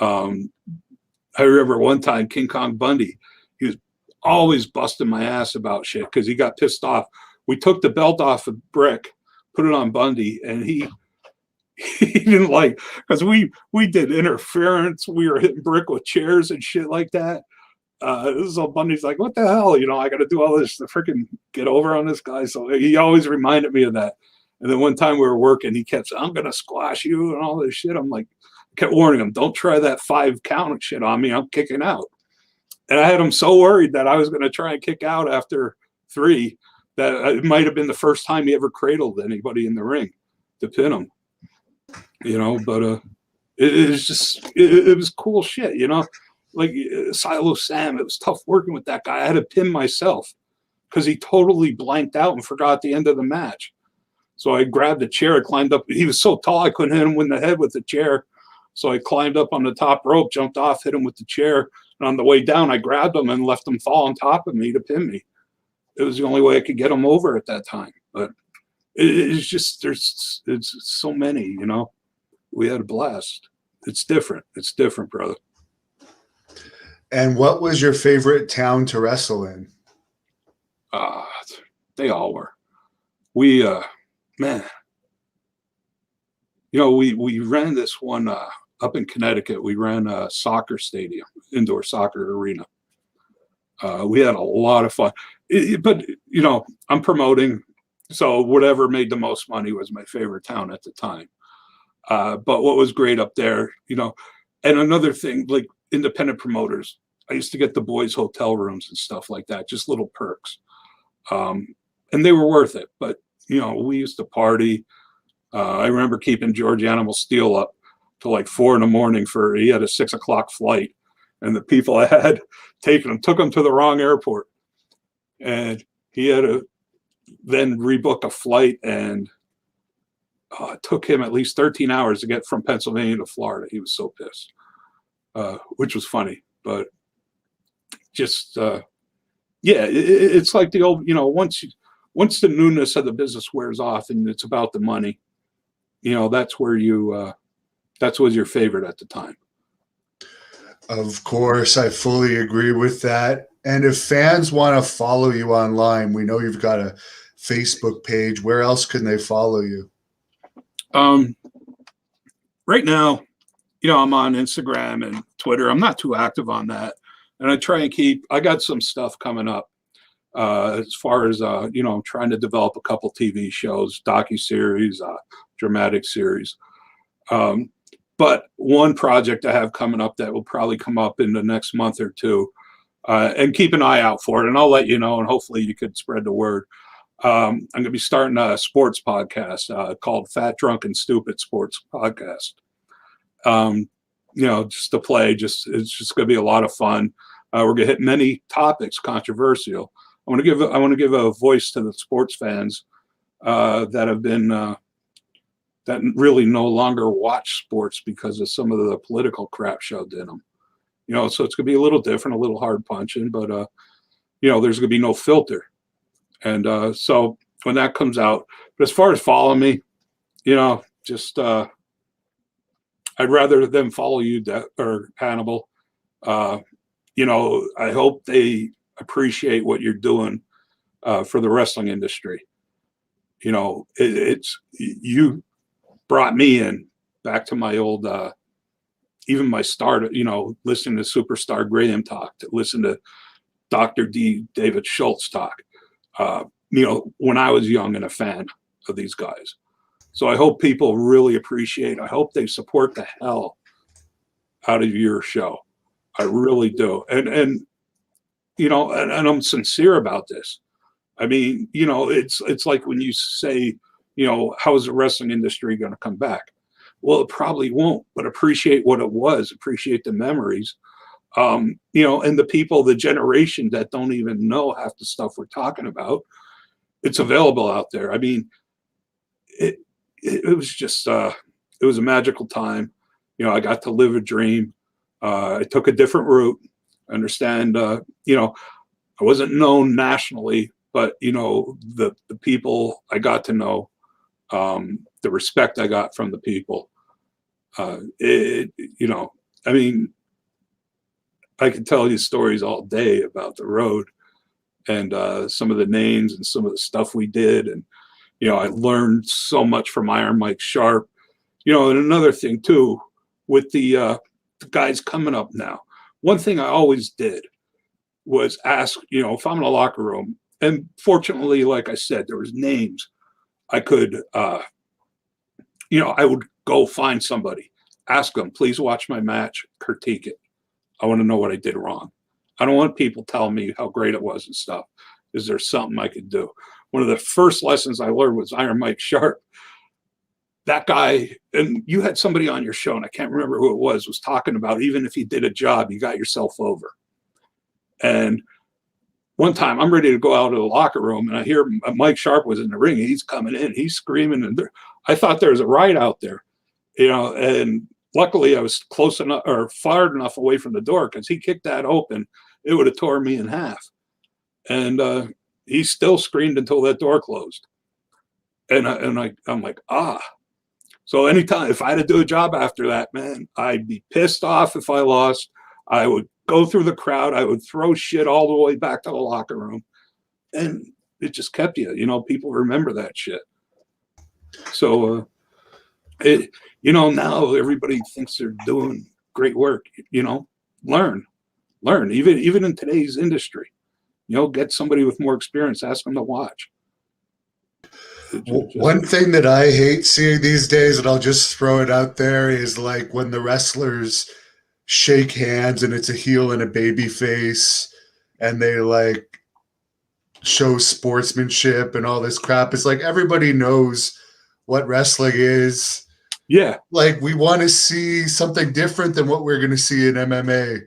I remember one time King Kong Bundy, he was always busting my ass about shit because he got pissed off. We took the belt off of Brick, put it on Bundy, and he didn't like, because we did interference. We were hitting Brick with chairs and shit like that. So Bundy's like, what the hell? You know, I got to do all this to freaking get over on this guy. So he always reminded me of that. And then one time we were working, he kept saying, I'm going to squash you and all this shit. I'm like, kept warning him, don't try that 5 count shit on me. I'm kicking out. And I had him so worried that I was going to try and kick out after 3 that it might have been the first time he ever cradled anybody in the ring to pin him. You know, but it was cool shit, you know. Like Silo Sam, it was tough working with that guy. I had to pin myself because he totally blanked out and forgot the end of the match. So I grabbed a chair, I climbed up. He was so tall I couldn't hit him in the head with the chair. So I climbed up on the top rope, jumped off, hit him with the chair. And on the way down, I grabbed him and left him fall on top of me to pin me. It was the only way I could get him over at that time. But it's just, it's so many, you know. We had a blast. It's different. It's different, brother. And what was your favorite town to wrestle in? They all were. We, man, you know, we ran this one up in Connecticut. We ran a soccer stadium, indoor soccer arena. We had a lot of fun. But, you know, I'm promoting, so whatever made the most money was my favorite town at the time. But what was great up there, you know, and another thing, like independent promoters, I used to get the boys' hotel rooms and stuff like that, just little perks. And they were worth it. But, you know, we used to party. I remember keeping George Animal Steel up till like 4 a.m. he had a 6 o'clock flight. And the people I had taken him, took him to the wrong airport. And he had to then rebook a flight, and it took him at least 13 hours to get from Pennsylvania to Florida. He was so pissed, which was funny. But just, yeah, it's like the old, you know, once the newness of the business wears off and it's about the money, you know, that's where that was your favorite at the time. Of course, I fully agree with that. And if fans want to follow you online, we know you've got a Facebook page. Where else can they follow you? Right now, you know, I'm on Instagram and Twitter. I'm not too active on that. And I try and I got some stuff coming up as far as, you know, I'm trying to develop a couple TV shows, docuseries, dramatic series. But one project I have coming up that will probably come up in the next month or two, and keep an eye out for it. And I'll let you know, and hopefully you could spread the word. I'm going to be starting a sports podcast called Fat, Drunk, and Stupid Sports Podcast. You know, just to play, it's just going to be a lot of fun. We're going to hit many topics, controversial. I want to give a voice to the sports fans that have been that really no longer watch sports because of some of the political crap shoved in them. You know, so it's going to be a little different, a little hard punching, but you know, there's going to be no filter. And so when that comes out, but as far as following me, you know, just I'd rather them follow you or Hannibal. You know, I hope they appreciate what you're doing for the wrestling industry. You know, you brought me in back to my old, even my start, you know, listening to Superstar Graham talk, to listen to Dr. David Schultz talk, you know, when I was young and a fan of these guys. So I hope people really appreciate, I hope they support the hell out of your show. I really do. And you know, and I'm sincere about this. I mean, you know, it's like when you say, you know, how is the wrestling industry going to come back? Well, it probably won't, but appreciate what it was, appreciate the memories, you know, and the people, the generation that don't even know half the stuff we're talking about. It's available out there. I mean, it was just, it was a magical time. You know, I got to live a dream. I took a different route. I understand, you know, I wasn't known nationally, but, you know, the people I got to know, the respect I got from the people, you know, I mean, I could tell you stories all day about the road and some of the names and some of the stuff we did. And, you know, I learned so much from Iron Mike Sharp, you know, and another thing too, with the guys coming up now, one thing I always did was ask, you know, if I'm in a locker room, and fortunately, like I said, there was names I could, you know, I would go find somebody, ask them, please watch my match, critique it. I want to know what I did wrong. I don't want people telling me how great it was and stuff. Is there something I could do? One of the first lessons I learned was Iron Mike Sharp. that guy, and you had somebody on your show, and I can't remember who it was talking about, even if you did a job, you got yourself over. And one time I'm ready to go out of the locker room, and I hear Mike Sharp was in the ring. He's coming in, he's screaming, and I thought there was a riot out there, you know, and luckily I was close enough or far enough away from the door, because he kicked that open, it would have tore me in half. And he still screamed until that door closed. And I'm like, ah. So anytime, if I had to do a job after that, man, I'd be pissed off if I lost. I would go through the crowd. I would throw shit all the way back to the locker room. And it just kept you, you know, people remember that shit. So, you know, now everybody thinks they're doing great work, you know, learn, even in today's industry, you know, get somebody with more experience, ask them to watch. One thing that I hate seeing these days, and I'll just throw it out there, is like when the wrestlers shake hands and it's a heel and a baby face, and they like show sportsmanship and all this crap. It's like everybody knows what wrestling is. Yeah. Like we want to see something different than what we're going to see in MMA.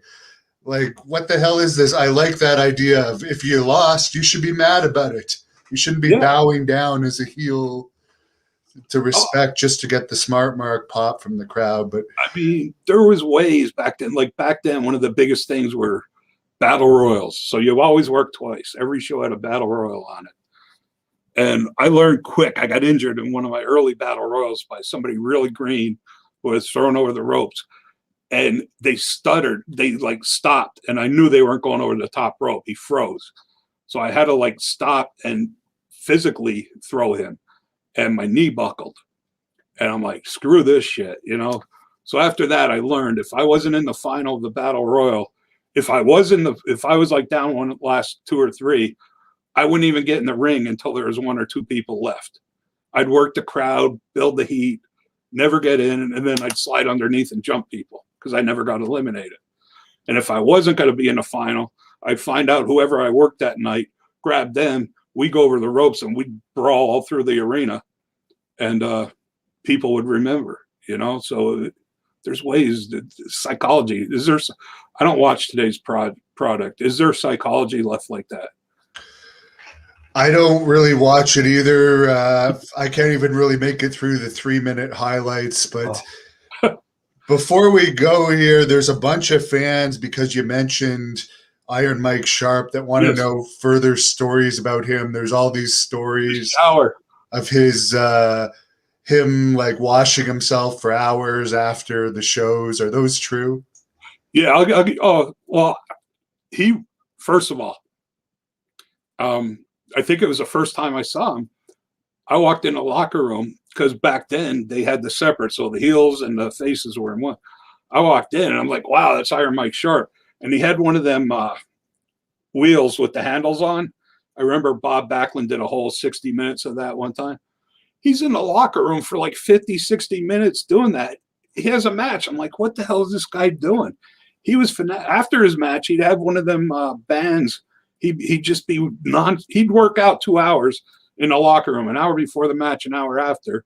Like, what the hell is this? I like that idea of if you lost, you should be mad about it. You shouldn't be bowing down as a heel to respect just to get the smart mark pop from the crowd. But I mean, there was ways back then. Like back then, one of the biggest things were battle royals. So you always worked twice. Every show had a battle royal on it. And I learned quick. I got injured in one of my early battle royals by somebody really green who was thrown over the ropes. And they stuttered. They like stopped. And I knew they weren't going over the top rope. He froze. So I had to like stop and physically throw him. And my knee buckled. And I'm like, screw this shit, you know? So after that, I learned if I wasn't in the final of the battle royal, if I was like down one last 2 or 3, I wouldn't even get in the ring until there was 1 or 2 people left. I'd work the crowd, build the heat, never get in, and then I'd slide underneath and jump people because I never got eliminated. And if I wasn't going to be in the final, I'd find out whoever I worked that night, grab them, we go over the ropes, and we'd brawl all through the arena, and people would remember, you know? So there's ways that psychology, I don't watch today's product. Is there psychology left like that? I don't really watch it either. I can't even really make it through the 3-minute highlights. But before we go here, there's a bunch of fans, because you mentioned Iron Mike Sharp, that want to know further stories about him. There's all these stories of his him like washing himself for hours after the shows. Are those true? Yeah. Well, first of all, I think it was the first time I saw him. I walked in a locker room because back then they had the separate, so the heels and the faces were in one. I walked in and I'm like, wow, that's Iron Mike Sharp. And he had one of them wheels with the handles on. I remember Bob Backlund did a whole 60 minutes of that one time. He's in the locker room for like 50, 60 minutes doing that. He has a match. I'm like, what the hell is this guy doing? He was after his match, he'd have one of them bands. He'd just be he'd work out 2 hours in the locker room, an hour before the match, an hour after.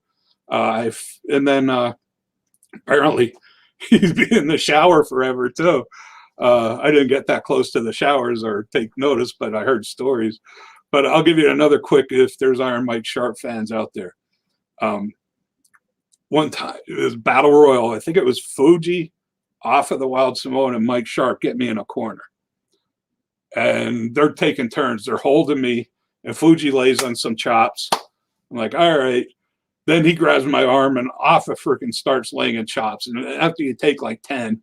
And then apparently he'd be in the shower forever too. I didn't get that close to the showers or take notice, but I heard stories. But I'll give you another quick, if there's Iron Mike Sharp fans out there. One time, it was Battle Royal. I think it was Fuji off of the Wild Samoan and Mike Sharp get me in a corner. And they're taking turns. They're holding me, and Fuji lays on some chops. I'm like, all right. Then he grabs my arm and off of freaking starts laying in chops. And after you take like 10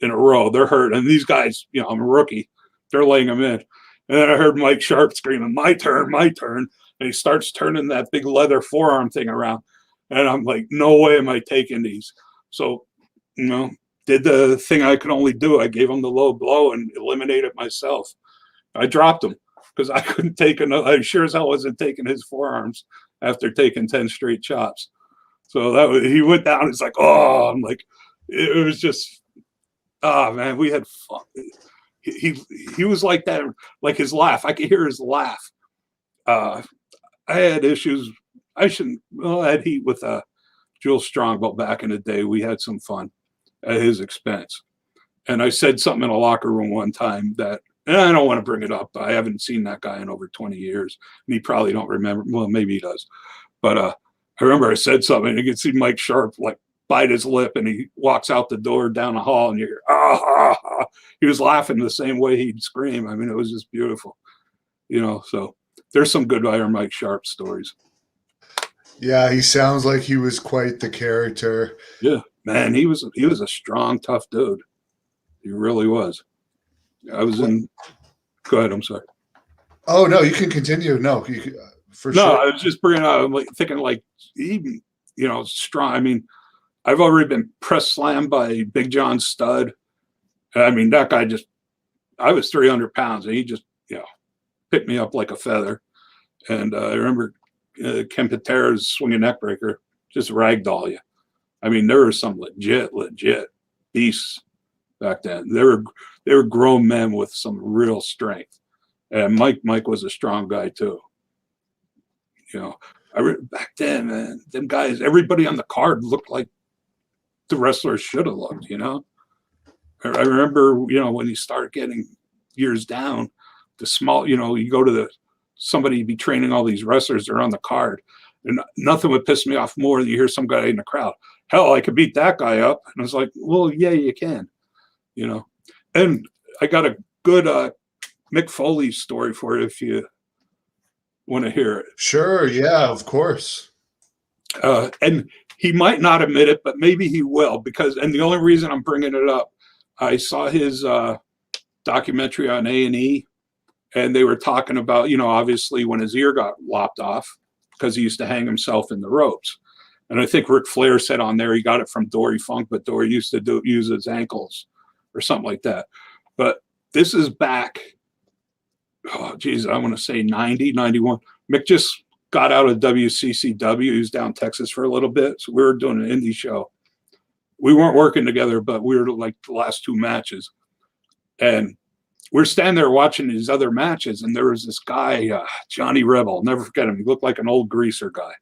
in a row, they're hurt. And these guys, you know, I'm a rookie. They're laying them in. And then I heard Mike Sharp screaming, my turn, my turn. And he starts turning that big leather forearm thing around. And I'm like, no way am I taking these. So, you know, did the thing I could only do. I gave him the low blow and eliminated myself. I dropped him because I couldn't take another. I sure as hell wasn't taking his forearms after taking 10 straight chops. So he went down. It's like, oh, I'm like, it was just, oh man, we had fun. He was like that, like his laugh. I could hear his laugh. I had issues. I had heat with Jules Strongbow back in the day, we had some fun at his expense. And I said something in a locker room one time that, and I don't want to bring it up. I haven't seen that guy in over 20 years. And he probably don't remember. Well, maybe he does. But I remember I said something, and you can see Mike Sharp like bite his lip, and he walks out the door down the hall, and you hear, ah, ah, ah. He was laughing the same way he'd scream. I mean, it was just beautiful. You know, so there's some good Iron Mike Sharp stories. Yeah, he sounds like he was quite the character. Yeah, man, he was a strong, tough dude. He really was. I was in. Go ahead. I'm sorry. Oh no, you can continue. No, you can, for No, sure. I was just bringing up, like thinking, like even strong. I mean, I've already been press slammed by Big John Studd. I mean, that guy just. I was 300 pounds, and he just picked me up like a feather. And I remember Ken Patera's swinging neck breaker, just ragdoll you. I mean, there were some legit beasts back then. They were grown men with some real strength. And Mike was a strong guy too. Back then, man, them guys, everybody on the card looked like the wrestlers should have looked. I remember, when you start getting years down, the small, you go to somebody be training all these wrestlers, they're on the card, and nothing would piss me off more than you hear some guy in the crowd, hell, I could beat that guy up. And I was like, well, yeah, you can, and I got a good Mick Foley story for you if you want to hear it. Sure, yeah, of course. And he might not admit it, but maybe he will, and the only reason I'm bringing it up, I saw his documentary on A&E, and they were talking about, obviously when his ear got lopped off because he used to hang himself in the ropes. And I think Ric Flair said on there he got it from Dory Funk, but Dory used to use his ankles or something like that. But this is back, oh, geez, I want to say 90, 91. Mick just got out of WCCW. He was down Texas for a little bit. So we were doing an indie show. We weren't working together, but we were like the last two matches. And we're standing there watching these other matches, and there was this guy, Johnny Rebel. I'll never forget him. He looked like an old greaser guy.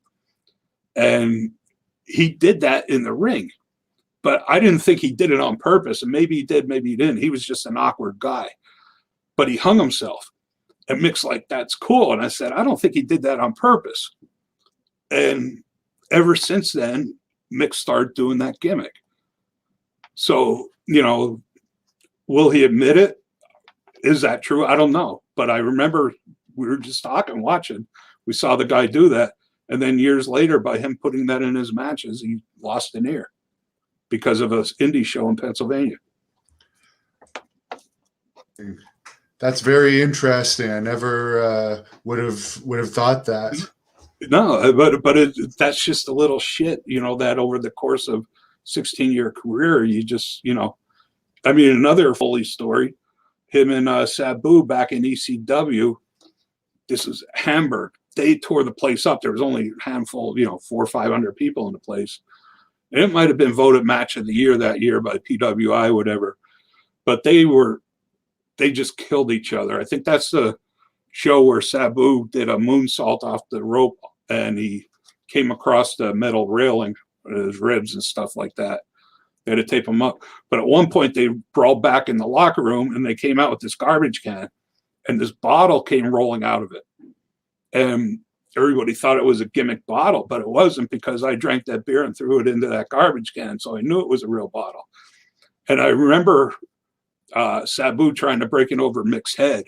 And he did that in the ring. But I didn't think he did it on purpose. And maybe he did, maybe he didn't. He was just an awkward guy. But he hung himself. And Mick's like, that's cool. And I said, I don't think he did that on purpose. And ever since then, Mick started doing that gimmick. So, will he admit it? Is that true? I don't know. But I remember we were just talking, watching. We saw the guy do that. And then years later, by him putting that in his matches, he lost an ear because of an indie show in Pennsylvania. That's very interesting. I never would have thought that. No, but that's just a little shit, that over the course of 16-year career, you just, another Foley story, him and Sabu back in ECW, this is Hamburg. They tore the place up. There was only a handful, 400 or 500 people in the place. And it might have been voted match of the year that year by PWI, whatever. But they just killed each other. I think that's the show where Sabu did a moonsault off the rope and he came across the metal railing with his ribs and stuff like that. They had to tape him up. But at one point they brawled back in the locker room and they came out with this garbage can and this bottle came rolling out of it. And everybody thought it was a gimmick bottle, but it wasn't, because I drank that beer and threw it into that garbage can. So I knew it was a real bottle. And I remember Sabu trying to break it over Mick's head,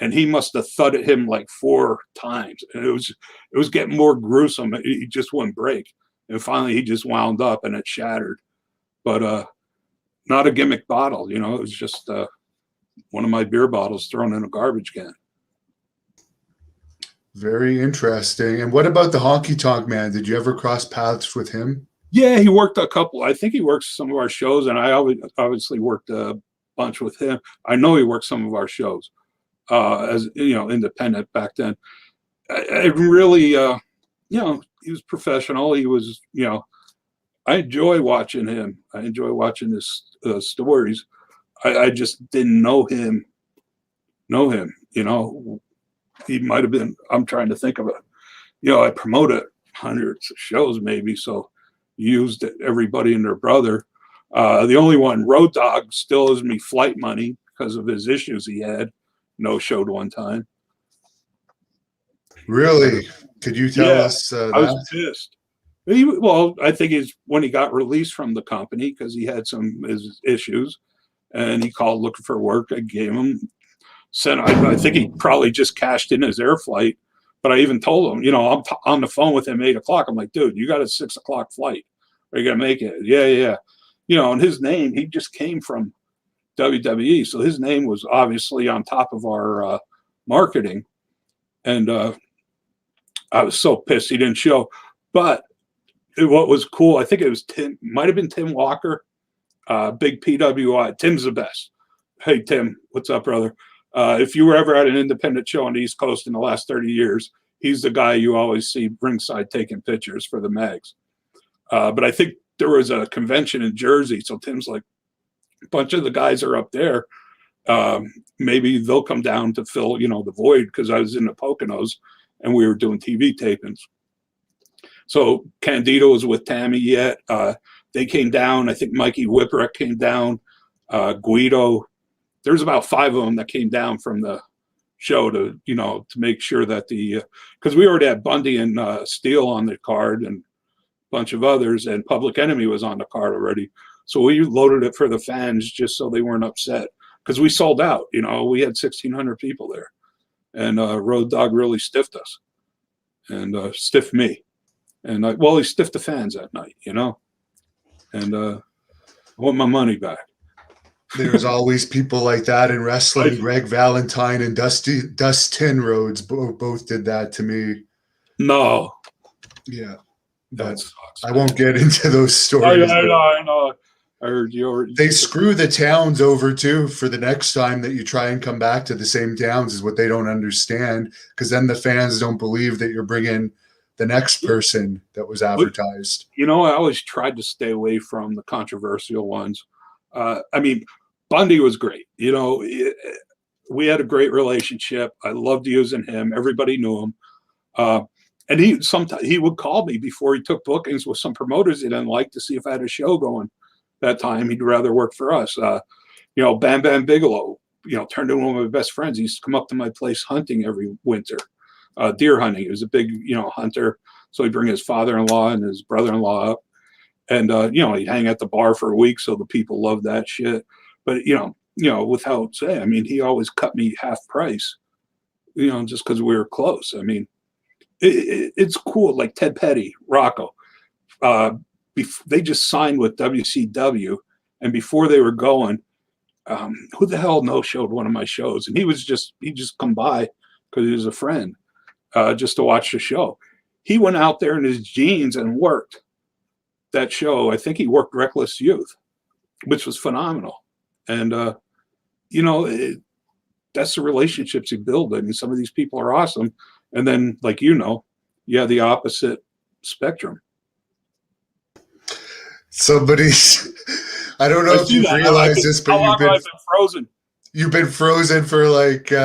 and he must have thudded him like 4 times. And it was getting more gruesome. He just wouldn't break. And finally he just wound up and it shattered. But not a gimmick bottle, it was just one of my beer bottles thrown in a garbage can. Very interesting. And what about the Honky Tonk Man? Did you ever cross paths with him? Yeah, he worked a couple. I think he works some of our shows, and I obviously worked a bunch with him. I know he worked some of our shows as independent back then. I really, he was professional. He was, I enjoy watching him. I enjoy watching his stories. I just didn't know him. He might have been, I'm trying to think of it. I promoted hundreds of shows maybe. So used everybody and their brother. The only one, Road Dogg, still owes me flight money because of his issues he had. No showed one time. Really? Could you tell Yeah, us I was that? pissed. I think it's when he got released from the company because he had some his issues, and he called looking for work. I gave him I think he probably just cashed in his air flight. But I even told him, I'm on the phone with him 8 o'clock. I'm like, dude, you got a 6 o'clock flight. Are you gonna make it? Yeah, yeah. And his name, he just came from WWE, so his name was obviously on top of our marketing. And I was so pissed he didn't show. But what was cool, I think it was might have been Tim Walker, big PWI. Tim's the best. Hey, Tim, what's up, brother? If you were ever at an independent show on the East Coast in the last 30 years, he's the guy you always see ringside taking pictures for the mags. But I think there was a convention in Jersey, so Tim's like, a bunch of the guys are up there. Maybe they'll come down to fill, the void, because I was in the Poconos and we were doing TV tapings. So Candido was with Tammy yet. They came down. I think Mikey Whipwreck came down. Guido. There's about 5 of them that came down from the show to make sure that because we already had Bundy and Steele on the card and a bunch of others, and Public Enemy was on the card already. So we loaded it for the fans just so they weren't upset, because we sold out. We had 1,600 people there, and Road Dogg really stiffed us and stiffed me. And he stiffed the fans that night, and I want my money back. There's always people like that in wrestling. Greg Valentine and Dustin Rhodes both did that to me. No. Yeah. That sucks. I won't get into those stories. I know. I heard they screw the towns over too for the next time that you try and come back to the same towns, is what they don't understand, because then the fans don't believe that you're bringing the next person that was advertised. I always tried to stay away from the controversial ones. Bundy was great. We had a great relationship. I loved using him. Everybody knew him. And he would call me before he took bookings with some promoters he didn't like to see if I had a show going that time. He'd rather work for us. Bam Bam Bigelow, turned into one of my best friends. He used to come up to my place hunting every winter, deer hunting. He was a big, hunter. So he'd bring his father-in-law and his brother-in-law up. And, he'd hang at the bar for a week. So the people loved that shit. But, without saying, he always cut me half price, just because we were close. It's cool. Like Ted Petty, Rocco, they just signed with WCW. And before they were going, who the hell no-showed one of my shows? And he just come by because he was a friend, just to watch the show. He went out there in his jeans and worked that show. I think he worked Reckless Youth, which was phenomenal. And, that's the relationships you build. Some of these people are awesome. And then, like, you have the opposite spectrum. I don't know if you realize this, but I've been frozen. You've been frozen for like 10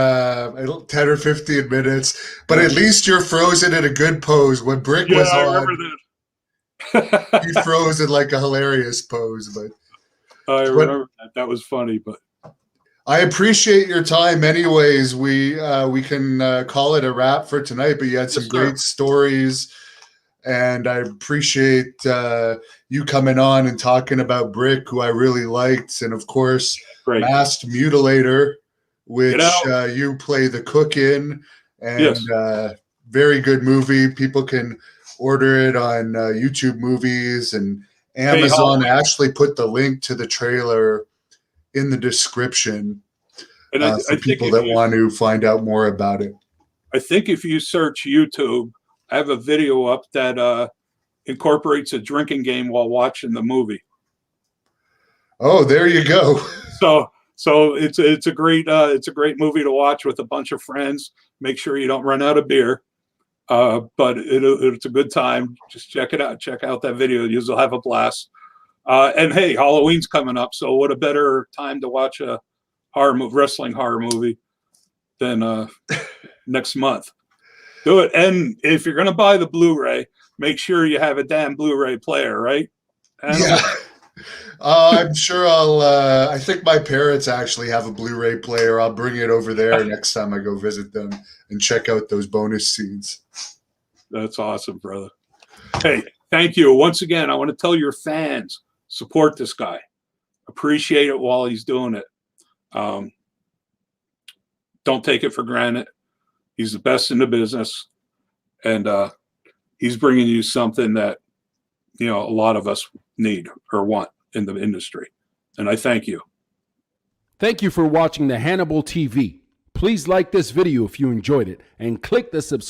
or 15 minutes, but at least you're frozen in a good pose. When Brick was on, I remember that. He froze in like a hilarious pose. But I remember that. That was funny, but I appreciate your time. Anyways, we can call it a wrap for tonight. But you had some great stories, and I appreciate you coming on and talking about Brick, who I really liked, and of course, Masked Mutilator, which you play the cook in, and very good movie. People can order it on YouTube Movies and Amazon. I actually put the link to the trailer in the description for people that want to find out more about it. I think if you search YouTube, I have a video up that incorporates a drinking game while watching the movie. Oh, there you go. So it's a great movie to watch with a bunch of friends. Make sure you don't run out of beer. But it's a good time. Just check it out. Check out that video. You'll have a blast. And hey, Halloween's coming up, so what a better time to watch a wrestling horror movie than next month. Do it. And if you're going to buy the Blu-ray, make sure you have a damn Blu-ray player, right? Yeah. I'm sure I think my parents actually have a Blu-ray player. I'll bring it over there next time I go visit them and check out those bonus scenes. That's awesome, brother. Hey, thank you. Once again, I want to tell your fans, support this guy. Appreciate it while he's doing it. Don't take it for granted. He's the best in the business. And he's bringing you something that, a lot of us need or want in the industry. And I thank you. Thank you for watching the Hannibal TV. Please like this video if you enjoyed it and click the subscribe